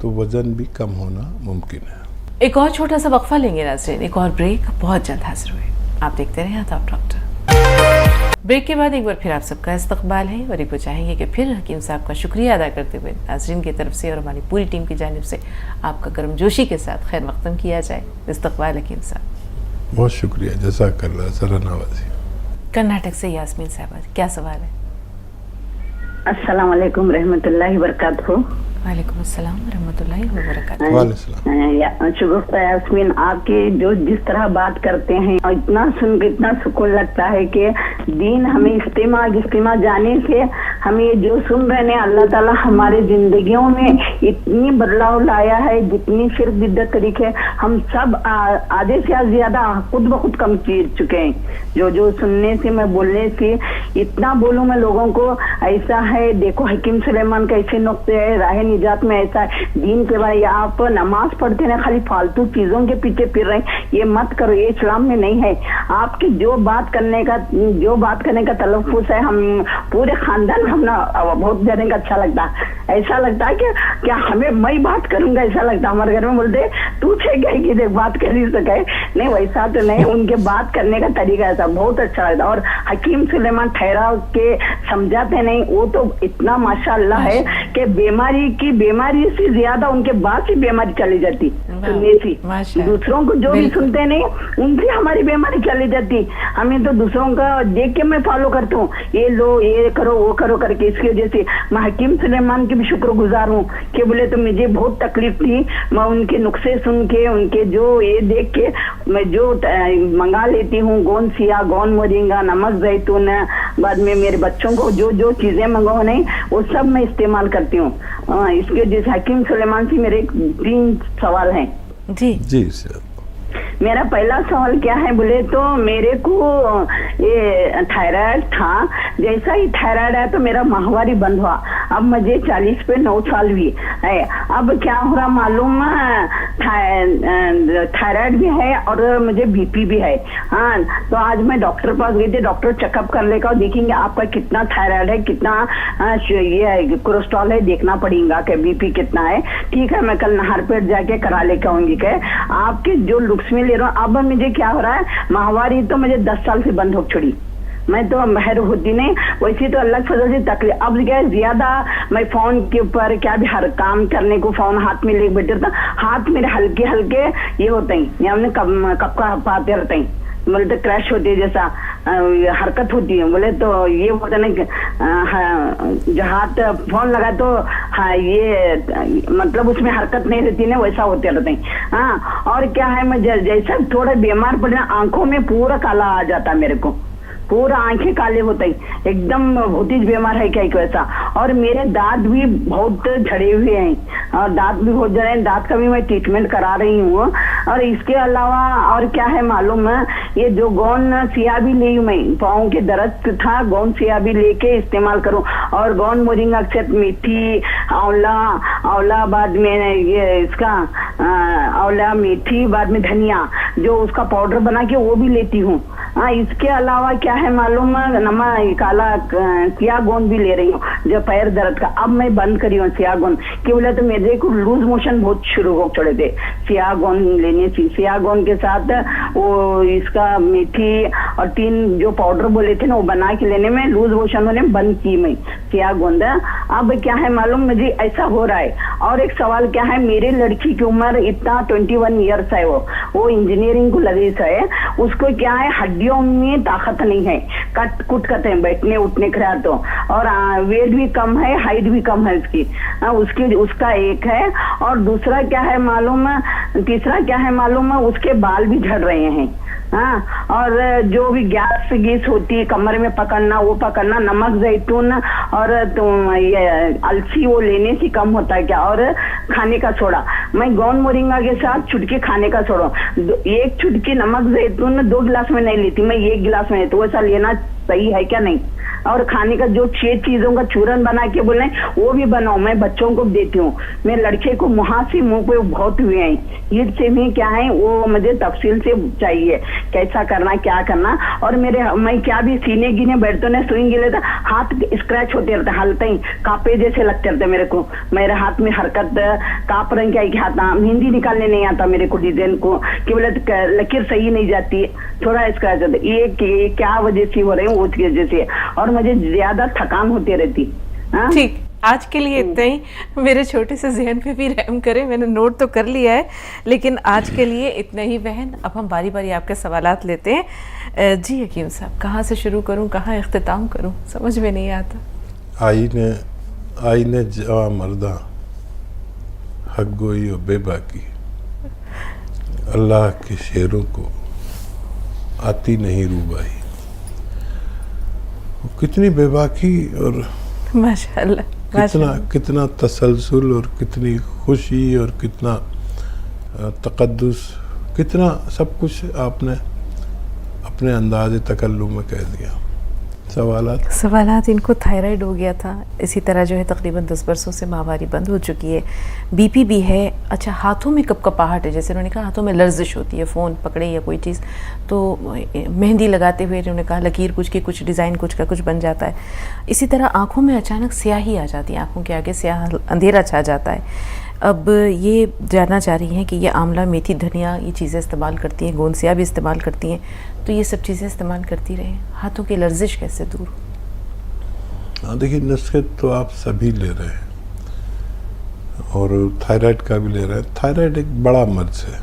तो वज़न भी कम होना मुमकिन है। एक और छोटा सा वक्फा लेंगे नाज़रीन, एक और ब्रेक, बहुत जल्द हाजिर हुए। आप देखते रहे आदाब डॉक्टर। ब्रेक के बाद एक बार फिर आप सबका इस्तकबाल है, और एक बार चाहेंगे कि फिर हकीम साहब का शुक्रिया अदा करते हुए नाज़रीन की तरफ से और हमारी पूरी टीम की जानिब से आपका गर्मजोशी के साथ खैर मक़दम किया जाए। इस्तकबाल हकीम साहब। बहुत शुक्रिया, जज़ाकल्लाह। ज़रा नवाज़ी। कर्नाटक से यास्मीन साहबा, क्या सवाल है? अस्सलाम वालेकुम रहमतुल्लाहि बरकातहू। वालेकुम अस्सलाम रहमतुल्लाहि व बरकातहू। वालेकुम। शुगुफ्ता यास्मीन, आपके जो जिस तरह बात करते हैं और इतना सुन के इतना सुकून लगता है कि दीन हमें इस्तेमाल जाने से हम ये जो सुन रहे हैं, अल्लाह ताला हमारे जिंदगियों में इतनी बदलाव लाया है, जितनी फिर बिद्दत तरीके हम सब आधे से ज्यादा खुद ब खुद कम चुके हैं। जो सुनने से, मैं बोलने से इतना बोलूं मैं लोगों को, ऐसा है देखो हकीम सुलेमान कैसे नुक्ते है, राह निजात में ऐसा है, दीन के बारे आप नमाज पढ़ते ना खाली फालतू चीजों के पीछे फिर रहे, ये मत करो, ये इस्लाम में नहीं है। आपकी जो बात करने का तलफ़ुज़ है, हम पूरे खानदान में हमने बहुत देने का अच्छा लगता है। ऐसा लगता है कि क्या हमें मैं बात करूंगा, ऐसा लगता है। हमारे घर में बोलते तू छे कहेगी देख बात कर ही सके, नहीं वैसा तो नहीं, उनके बात करने का तरीका ऐसा बहुत अच्छा लगता है। और हकीम सुलेमान ठहराव के समझाते नहीं, वो तो इतना माशाअल्लाह है कि बीमारी से ज्यादा उनके बाद से बीमारी चली जाती सुनने से। दूसरों को जो भी सुनते नहीं उनसे हमारी बीमारी चली जाती। हमें तो दूसरों का देख के मैं फॉलो करती हूँ, ये लो ये करो वो करो करके। इसकी वजह से मैं हकीम सुलेमान की भी शुक्रगुजार हूँ कि बोले तो मुझे बहुत तकलीफ थी, मैं उनके नुस्खे सुन के, उनके जो ये देख के मैं जो मंगा लेती हूँ, गोंद सिया, गोंद मोरिंगा, नमक जैतून, बाद में मेरे बच्चों को जो चीजें मंगाओ नहीं वो सब मैं इस्तेमाल करती हूँ। इसके वजह से हकीम सुलेमान से मेरे 3 सवाल हैं। जी सर। मेरा पहला सवाल क्या है बोले तो मेरे को ये थायराइड था, जैसा ही थायराइड है तो मेरा माहवारी बंद हुआ। अब मुझे 40 पे 9 साल भी है। अब क्या हो रहा मालूम, थायराइड भी है और मुझे बीपी भी है। हाँ, तो आज मैं डॉक्टर पास गई थी, डॉक्टर चेकअप कर लेगा और देखेंगे आपका कितना थायराइड है, कितना ये कोलेस्ट्रॉल है, देखना पड़ेगा कि बीपी कितना है। ठीक है, मैं कल नाहरपेट जाके करा लेकर आऊंगी। क्या आपके जो लुक्स में ले रहा हूँ, अब मुझे क्या हो रहा है, माहवारी तो मुझे 10 साल से बंद हो छोड़ी। मैं तो महर होती नहीं, वैसे तो अल्लाह फजल से तकलीफ। अब क्या ज्यादा मैं फोन के ऊपर क्या भी हर काम करने को फोन हाथ में ले बैठे था, हाथ मेरे हल्के हल्के ये होते हैं, हमने कब का पाते रहते हैं, बोले तो क्रैश होती है जैसा हरकत होती है। बोले तो ये होता ना जो हाथ फोन लगा तो हाँ ये मतलब उसमें हरकत नहीं रहती ना, वैसा होते रहते हैं। हाँ, और क्या है, मैं जैसा थोड़ा बीमार पड़े आंखों में पूरा काला आ जाता मेरे को, पूरा आंखें काले होते हैं, एकदम भूतिज बीमार है क्या वैसा। और मेरे दांत भी बहुत झड़े हुए हैं और दांत भी बहुत झड़े हैं, दांत का भी मैं ट्रीटमेंट करा रही हूँ। और इसके अलावा और क्या है मालूम है, ये जो गोंद सिया भी ली मैं, पाँव के दर्द था, गोंद सिया भी लेके इस्तेमाल करूँ। और गोंद मोरिंगा अक्सर मेथी आंवला बाद में ये इसका आंवला मेथी बाद में धनिया जो उसका पाउडर बना के वो भी लेती हूँ। हाँ, इसके अलावा क्या है मालूम, नमक काला सिया गोंद भी ले रही हूँ जो पैर दर्द का। अब मैं बंद करी हूँ सिया गोंद, क्यों बोले तो मेरे को लूज मोशन बहुत शुरू हो चढ़े थे सिया गोंद लेने से। सिया गोंद के साथ वो इसका मेथी और 3 जो पाउडर बोले थे ना वो बना के लेने में लूज मोशन होने बंद की मैं सिया गोंद। अब क्या है मालूम, मुझे ऐसा हो रहा है। और एक सवाल क्या है, मेरे लड़की की उम्र इतना 21 ईयर्स है, वो इंजीनियरिंग को लगी है, उसको क्या है हड्डियों में ताकत नहीं है, कट कुट करते हैं बैठने उठने खड़ा तो, और वेट भी कम है, हाइट भी कम है उसकी उसका एक है। और दूसरा क्या है मालूम, तीसरा क्या है मालूम, उसके बाल भी झड़ रहे हैं। हाँ, और जो भी गैस होती है कमर में पकड़ना वो पकड़ना, नमक जैतून और ये अलसी वो लेने से कम होता है क्या। और खाने का सोडा, मैं गोंद मोरिंगा के साथ चुटकी खाने का सोडा, 1 चुटकी नमक जैतून 2 गिलास में नहीं लेती मैं, 1 गिलास में, तो वैसा लेना सही है क्या नहीं। और खाने का जो 6 चीजों का चूरन बना के बोले वो भी बनाओ, मैं बच्चों को देती हूँ। मेरे लड़के को मुहासे मुंह पे बहुत हुए हैं, ईद से भी क्या है वो मुझे तफसील से चाहिए कैसा करना क्या करना। और मैं क्या भी सीने गिने बैठते ना सुई गिले तो हाथ स्क्रैच होते रहते, हलते ही कापे जैसे लगते रहते मेरे को, मेरे हाथ में हरकत काप रंग क्या हाथ, मेहंदी निकालने नहीं आता मेरे को डिजाइन को, कि बोले लकीर सही नहीं जाती, थोड़ा स्क्रैच होता है। ये क्या वजह से हो रही है, वो वजह से। और मुझे ज्यादा थकान होती रहती। ठीक, आज के लिए इतना ही। मेरे छोटे से जहन पे भी रहम करें, मैंने नोट तो कर लिया है, लेकिन आज के लिए इतना ही बहन। अब हम बारी बारी आपके सवालात लेते हैं। जी हकीम साहब, कहाँ से शुरू करूँ, कहाँ इख्तिताम करूँ, समझ में नहीं आता। आईने जवा मर्दा हक गोई और बेबाकी, अल्लाह के शेरों को आती नहीं रूबाई। कितनी बेबाकी और माशाअल्लाह, कितना तसलसल और कितनी खुशी और कितना तकद्दुस, कितना सब कुछ आपने अपने अंदाज़े तकल्लुम में कह दिया। सवालात इनको थायराइड हो गया था, इसी तरह जो है तकरीबन 10 बरसों से माहवारी बंद हो चुकी है, बीपी भी है। अच्छा, हाथों में कपकपाहट है, जैसे उन्होंने कहा हाथों में लर्जिश होती है, फ़ोन पकड़े या कोई चीज़ तो मेहंदी लगाते हुए उन्होंने कहा लकीर कुछ की कुछ, डिज़ाइन कुछ का कुछ बन जाता है। इसी तरह आँखों में अचानक स्याही आ जाती है, आँखों के आगे स्याह अंधेरा छा जाता है। अब ये जानना चाह रही हैं कि ये आंवला, मेथी, धनिया ये चीज़ें इस्तेमाल करती हैं, गोंद सिया भी इस्तेमाल करती हैं, तो ये सब चीज़ें इस्तेमाल करती रहें, हाथों की लर्जिश कैसे दूर हो? हाँ देखिए, नुस्खे तो आप सभी ले रहे हैं और थायराइड का भी ले रहे हैं। थायराइड एक बड़ा मर्ज है,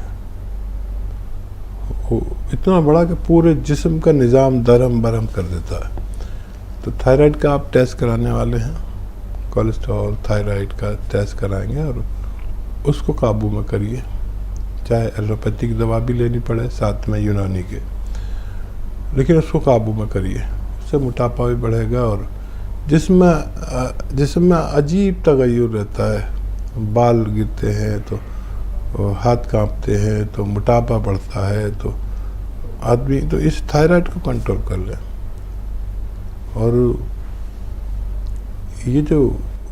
वो इतना बड़ा कि पूरे जिस्म का निज़ाम दरम बरम कर देता है। तो थायराइड का आप टेस्ट कराने वाले हैं, कोलेस्ट्रॉल थायराइड का टेस्ट कराएंगे और उसको काबू में करिए, चाहे एलोपैथिक दवा भी लेनी पड़े साथ में यूनानी के, लेकिन उसको काबू में करिए। उससे मोटापा भी बढ़ेगा और जिसम में अजीब तगय्युर रहता है, बाल गिरते हैं तो हाथ कांपते हैं, तो मोटापा बढ़ता है, तो आदमी तो इस थायराइड को कंट्रोल कर ले। और ये जो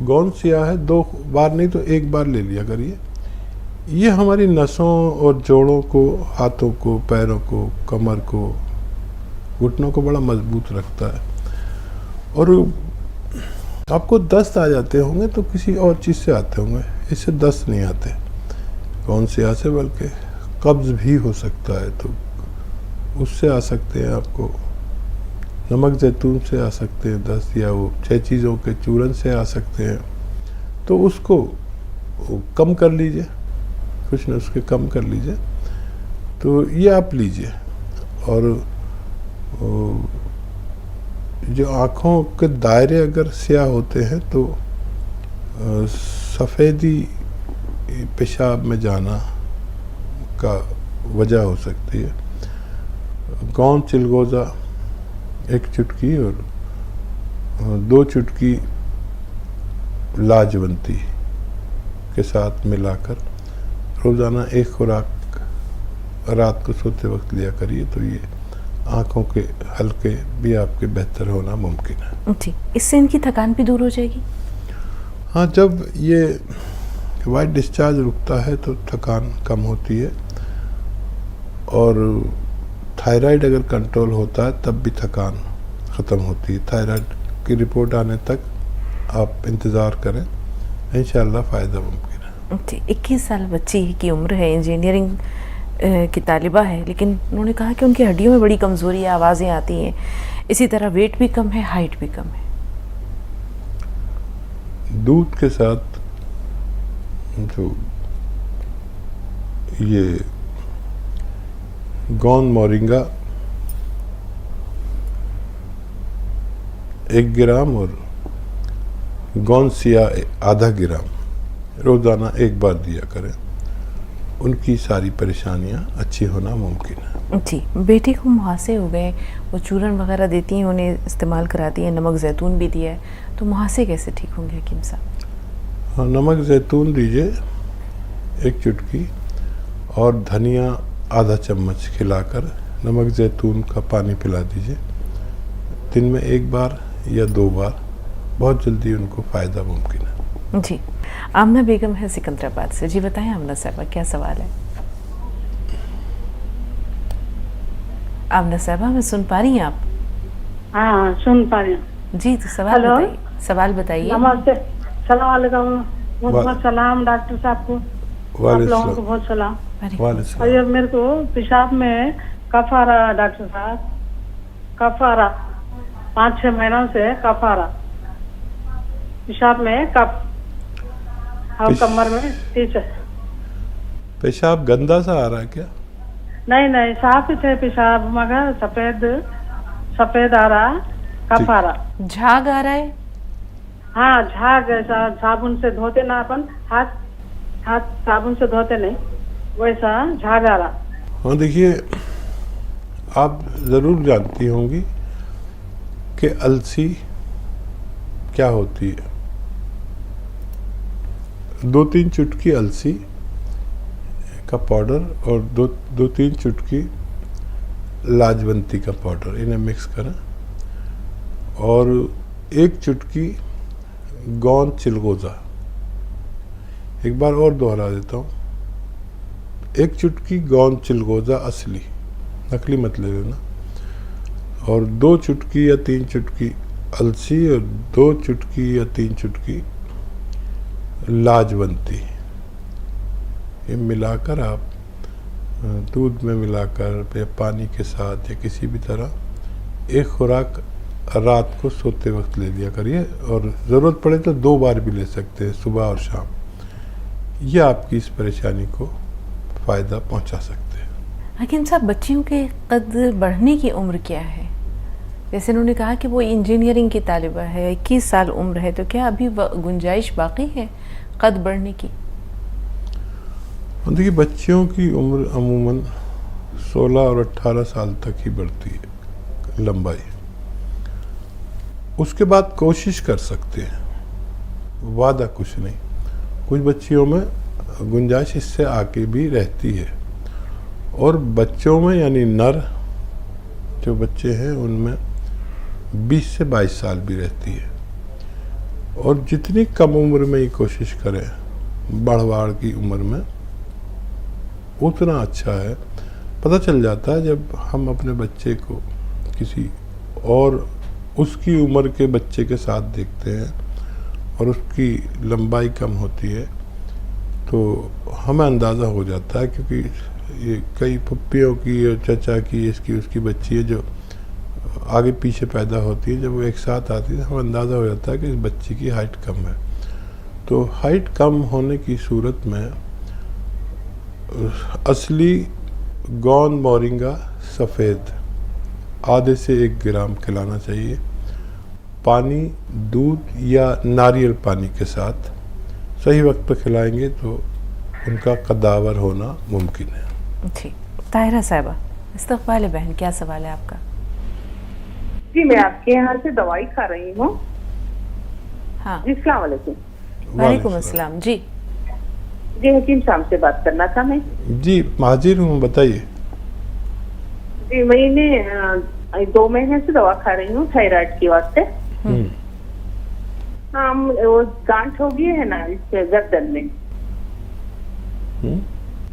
गोंद सिया है 2 बार नहीं तो 1 बार ले लिया करिए। ये हमारी नसों और जोड़ों को, हाथों को, पैरों को, कमर को, घुटनों को बड़ा मजबूत रखता है। और आपको दस्त आ जाते होंगे तो किसी और चीज़ से आते होंगे, इससे दस्त नहीं आते गोंद सिया से, बल्कि कब्ज़ भी हो सकता है, तो उससे आ सकते हैं। आपको नमक जैतून से आ सकते हैं दस्त, या वो 6 चीज़ों के चूरन से आ सकते हैं, तो उसको कम कर लीजिए, कुछ न उसके कम कर लीजिए, तो ये आप लीजिए। और जो आँखों के दायरे अगर स्याह होते हैं तो सफ़ेदी पेशाब में जाना का वजह हो सकती है। गोंद चिलगोज़ा 1 चुटकी और 2 चुटकी लाजवंती के साथ मिलाकर रोज़ाना 1 खुराक रात को सोते वक्त लिया करिए, तो ये आँखों के हल्के भी आपके बेहतर होना मुमकिन है। जी, इससे इनकी थकान भी दूर हो जाएगी? हाँ, जब ये वाइट डिस्चार्ज रुकता है तो थकान कम होती है, और थायराइड अगर कंट्रोल होता है तब भी थकान ख़त्म होती है। थायराइड की रिपोर्ट आने तक आप इंतज़ार करें, इंशाअल्लाह फ़ायदा मुमकिन है। जी, 21 साल बच्ची की उम्र है, इंजीनियरिंग की तालिबा है, लेकिन उन्होंने कहा कि उनकी हड्डियों में बड़ी कमज़ोरी है, आवाज़ें आती हैं, इसी तरह वेट भी कम है, हाइट भी कम है। दूध के साथ जो ये गोंद मोरिंगा 1 ग्राम और गोंद सिया आधा ग्राम रोज़ाना 1 बार दिया करें, उनकी सारी परेशानियां अच्छी होना मुमकिन है। जी, बेटे को मुहासे हो गए, वो चूरन वगैरह देती हैं, उन्हें इस्तेमाल कराती हैं, नमक जैतून भी दिया है, तो मुहासे कैसे ठीक होंगे हकीम साहब? हाँ, नमक जैतून दीजिए 1 चुटकी और धनिया आधा चम्मच खिलाकर नमक जैतून का पानी पिला दीजिए, दिन में 1 बार या 2 बार, बहुत जल्दी उनको फ़ायदा मुमकिन है। जी, आमना बेगम है सिकंदराबाद से। जी बताएं आमना साहबा, क्या सवाल है? आमना साहबा, मैं सुन पा रही हैं आप? हाँ, सुन पा रही हूँ। जी, तो सवाल बताइए। सवाल बताइए। नमस्ते, सलाम वालेकुम। बहुत सलाम डॉक्टर साहब को, आप लोगों को बहुत सलाम। और ये मेरे को पेशाब में कफ आ रहा है डॉक्टर साहब, कफ आ रहा, 5-6 महीनों से कफ आ रहा, पेशाब में कफ और कमर में टीचर। पेशाब गंदा सा आ रहा है क्या? नहीं नहीं, साफ ही थे पेशाब, मगर सफेद सफेद आ रहा, कफ आ रहा, झाग आ रहा है? हाँ, झाग जैसा साबुन से धोते ना अपन, हाथ साबुन से धोते नहीं, वैसा झाग आ रहा। हाँ देखिए, आप ज़रूर जानती होंगी कि अलसी क्या होती है। 2-3 चुटकी अलसी का पाउडर और 2-3 चुटकी लाजवंती का पाउडर, इन्हें मिक्स करें और 1 चुटकी गोंद चिलगोज़ा, एक बार और दोहरा देता हूँ, 1 चुटकी गोंद चिलगोज़ा असली, नकली मत ले लेना, और 2 चुटकी या 3 चुटकी अलसी और 2 चुटकी या 3 चुटकी लाजवंती, ये मिलाकर आप दूध में मिलाकर या पानी के साथ या किसी भी तरह एक खुराक रात को सोते वक्त ले लिया करिए, और ज़रूरत पड़े तो 2 बार भी ले सकते हैं, सुबह और शाम। यह आपकी इस परेशानी को फ़ायदा पहुंचा सकते हैं। हकीम साहब, बच्चियों के कद बढ़ने की उम्र क्या है? जैसे उन्होंने कहा कि वो इंजीनियरिंग की तालिबा है, 21 साल उम्र है, तो क्या अभी गुंजाइश बाकी है कद बढ़ने की? देखिए, बच्चियों की उम्र अमूमन 16 और 18 साल तक ही बढ़ती है लंबाई, उसके बाद कोशिश कर सकते हैं, वादा कुछ नहीं। कुछ बच्चियों में गुंजाइश इससे आगे भी रहती है, और बच्चों में यानी नर जो बच्चे हैं उनमें 20 से 22 साल भी रहती है। और जितनी कम उम्र में ही कोशिश करें बढ़वाड़ की उम्र में, उतना अच्छा है। पता चल जाता है जब हम अपने बच्चे को किसी और उसकी उम्र के बच्चे के साथ देखते हैं और उसकी लंबाई कम होती है, तो हमें अंदाज़ा हो जाता है, क्योंकि ये कई पुप्पियों की और चचा की, इसकी उसकी बच्ची है जो आगे पीछे पैदा होती है, जब वो एक साथ आती है हमें अंदाज़ा हो जाता है कि इस बच्ची की हाइट कम है। तो हाइट कम होने की सूरत में असली गोंद मोरिंगा सफ़ेद आधे से 1 ग्राम खिलाना चाहिए, पानी, दूध या नारियल पानी के साथ सही वक्त पर खिलाएंगे तो उनका कदावर होना मुमकिन है। जी, ताहिरा साहिबा, इस्तकबाल बहन, क्या सवाल है आपका? जी, मैं आपके यहाँ से दवाई खा रही हूँ। हाँ, अस्सलाम वालेकुम। वालेकुम अस्सलाम। जी जी, हकीम साहब से बात करना था मैं। जी, हाजिर हूँ, बताइए। जी, मैंने 2 महीने से दवा खा रही हूँ थायराइड की वास्ते। हाँ, वो गांठ हो गई है ना इस गर्दन में,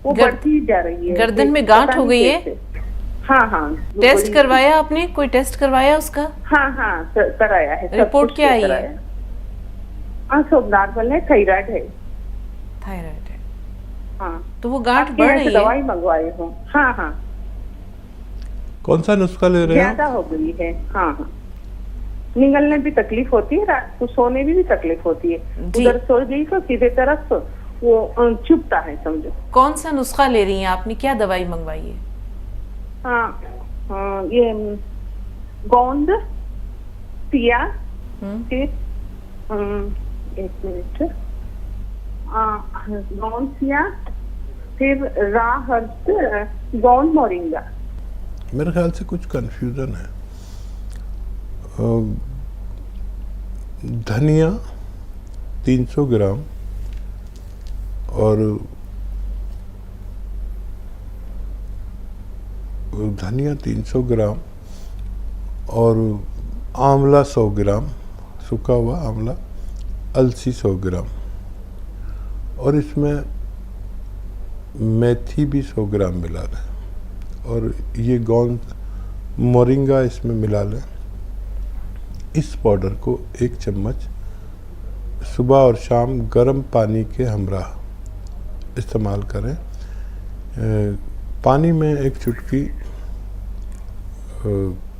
वो बढ़ती ही जा रही है। गर्दन में गांठ हो गई है? हाँ। टेस्ट करवाया आपने? कोई टेस्ट करवाया उसका? हाँ, कराया है। रिपोर्ट क्या आई है? हाँ, सब नॉर्मल है, थायराइड है। थायराइड है? हाँ। तो वो गांठ बढ़ रही है? दवाई मंगवाई हूँ। हाँ। कौन सा नुस्खा ले रहे हैं? ज्यादा हो गई है। हाँ, निगलने भी तकलीफ होती है, रात को सोने में भी तकलीफ होती है। उधर सो गई तो सीधे तरफ वो चुभता है, समझो। कौन सा नुस्खा ले रही हैं आपने? क्या दवाई मंगवाई है? हाँ, ये गोंद सिया, फिर 1 मिनट, गोंद सिया, फिर राहत, गोंद मोरिंगा। मेरे ख्याल से कुछ कंफ्यूजन है। धनिया 300 ग्राम और धनिया 300 ग्राम और आंवला 100 ग्राम, सूखा हुआ आंवला, अलसी 100 ग्राम, और इसमें मेथी भी 100 ग्राम मिला लें, और ये गोंद मोरिंगा इसमें मिला लें। इस पाउडर को 1 चम्मच सुबह और शाम गर्म पानी के हमराह इस्तेमाल करें। पानी में 1 चुटकी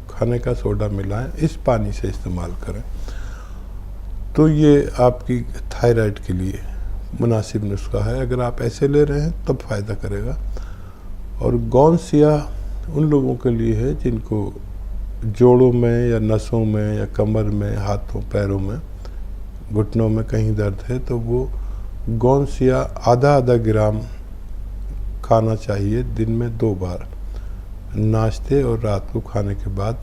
खाने का सोडा मिलाएं, इस पानी से इस्तेमाल करें। तो ये आपकी थायराइड के लिए मुनासिब नुस्खा है। अगर आप ऐसे ले रहे हैं तब फ़ायदा करेगा। और गोंद सिया उन लोगों के लिए है जिनको जोड़ों में या नसों में या कमर में, हाथों पैरों में घुटनों में कहीं दर्द है तो वो गोंसिया आधा ग्राम खाना चाहिए दिन में 2 बार, नाश्ते और रात को खाने के बाद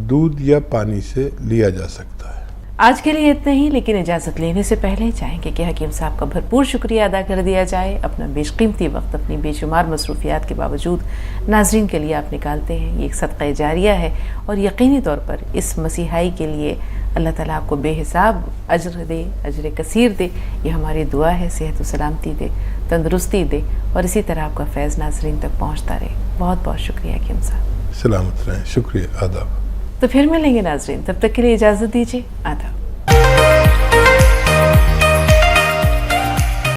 दूध या पानी से लिया जा सकता है। आज के लिए इतना ही, लेकिन इजाज़त लेने से पहले चाहेंगे कि हकीम साहब का भरपूर शुक्रिया अदा कर दिया जाए। अपना बेशकीमती वक्त अपनी बेशुमार मसरूफियात के बावजूद नाजरीन के लिए आप निकालते हैं। ये एक सदक़ा जारिया है और यकीनी तौर पर इस मसीहाई के लिए अल्लाह ताला आपको बेहिसाब अजर दे, अजर कसीर दे। ये हमारी दुआ है, सेहत व सलामती दे, तंदुरुस्ती दे और इसी तरह आपका फैज़ नाजरीन तक पहुँचता रहे। बहुत बहुत शुक्रिया हकीम साहब। सलामत रहें। शुक्रिया। आदाब। तो फिर मिलेंगे नाजरीन, तब तक के लिए इजाज़त दीजिए। आदाब।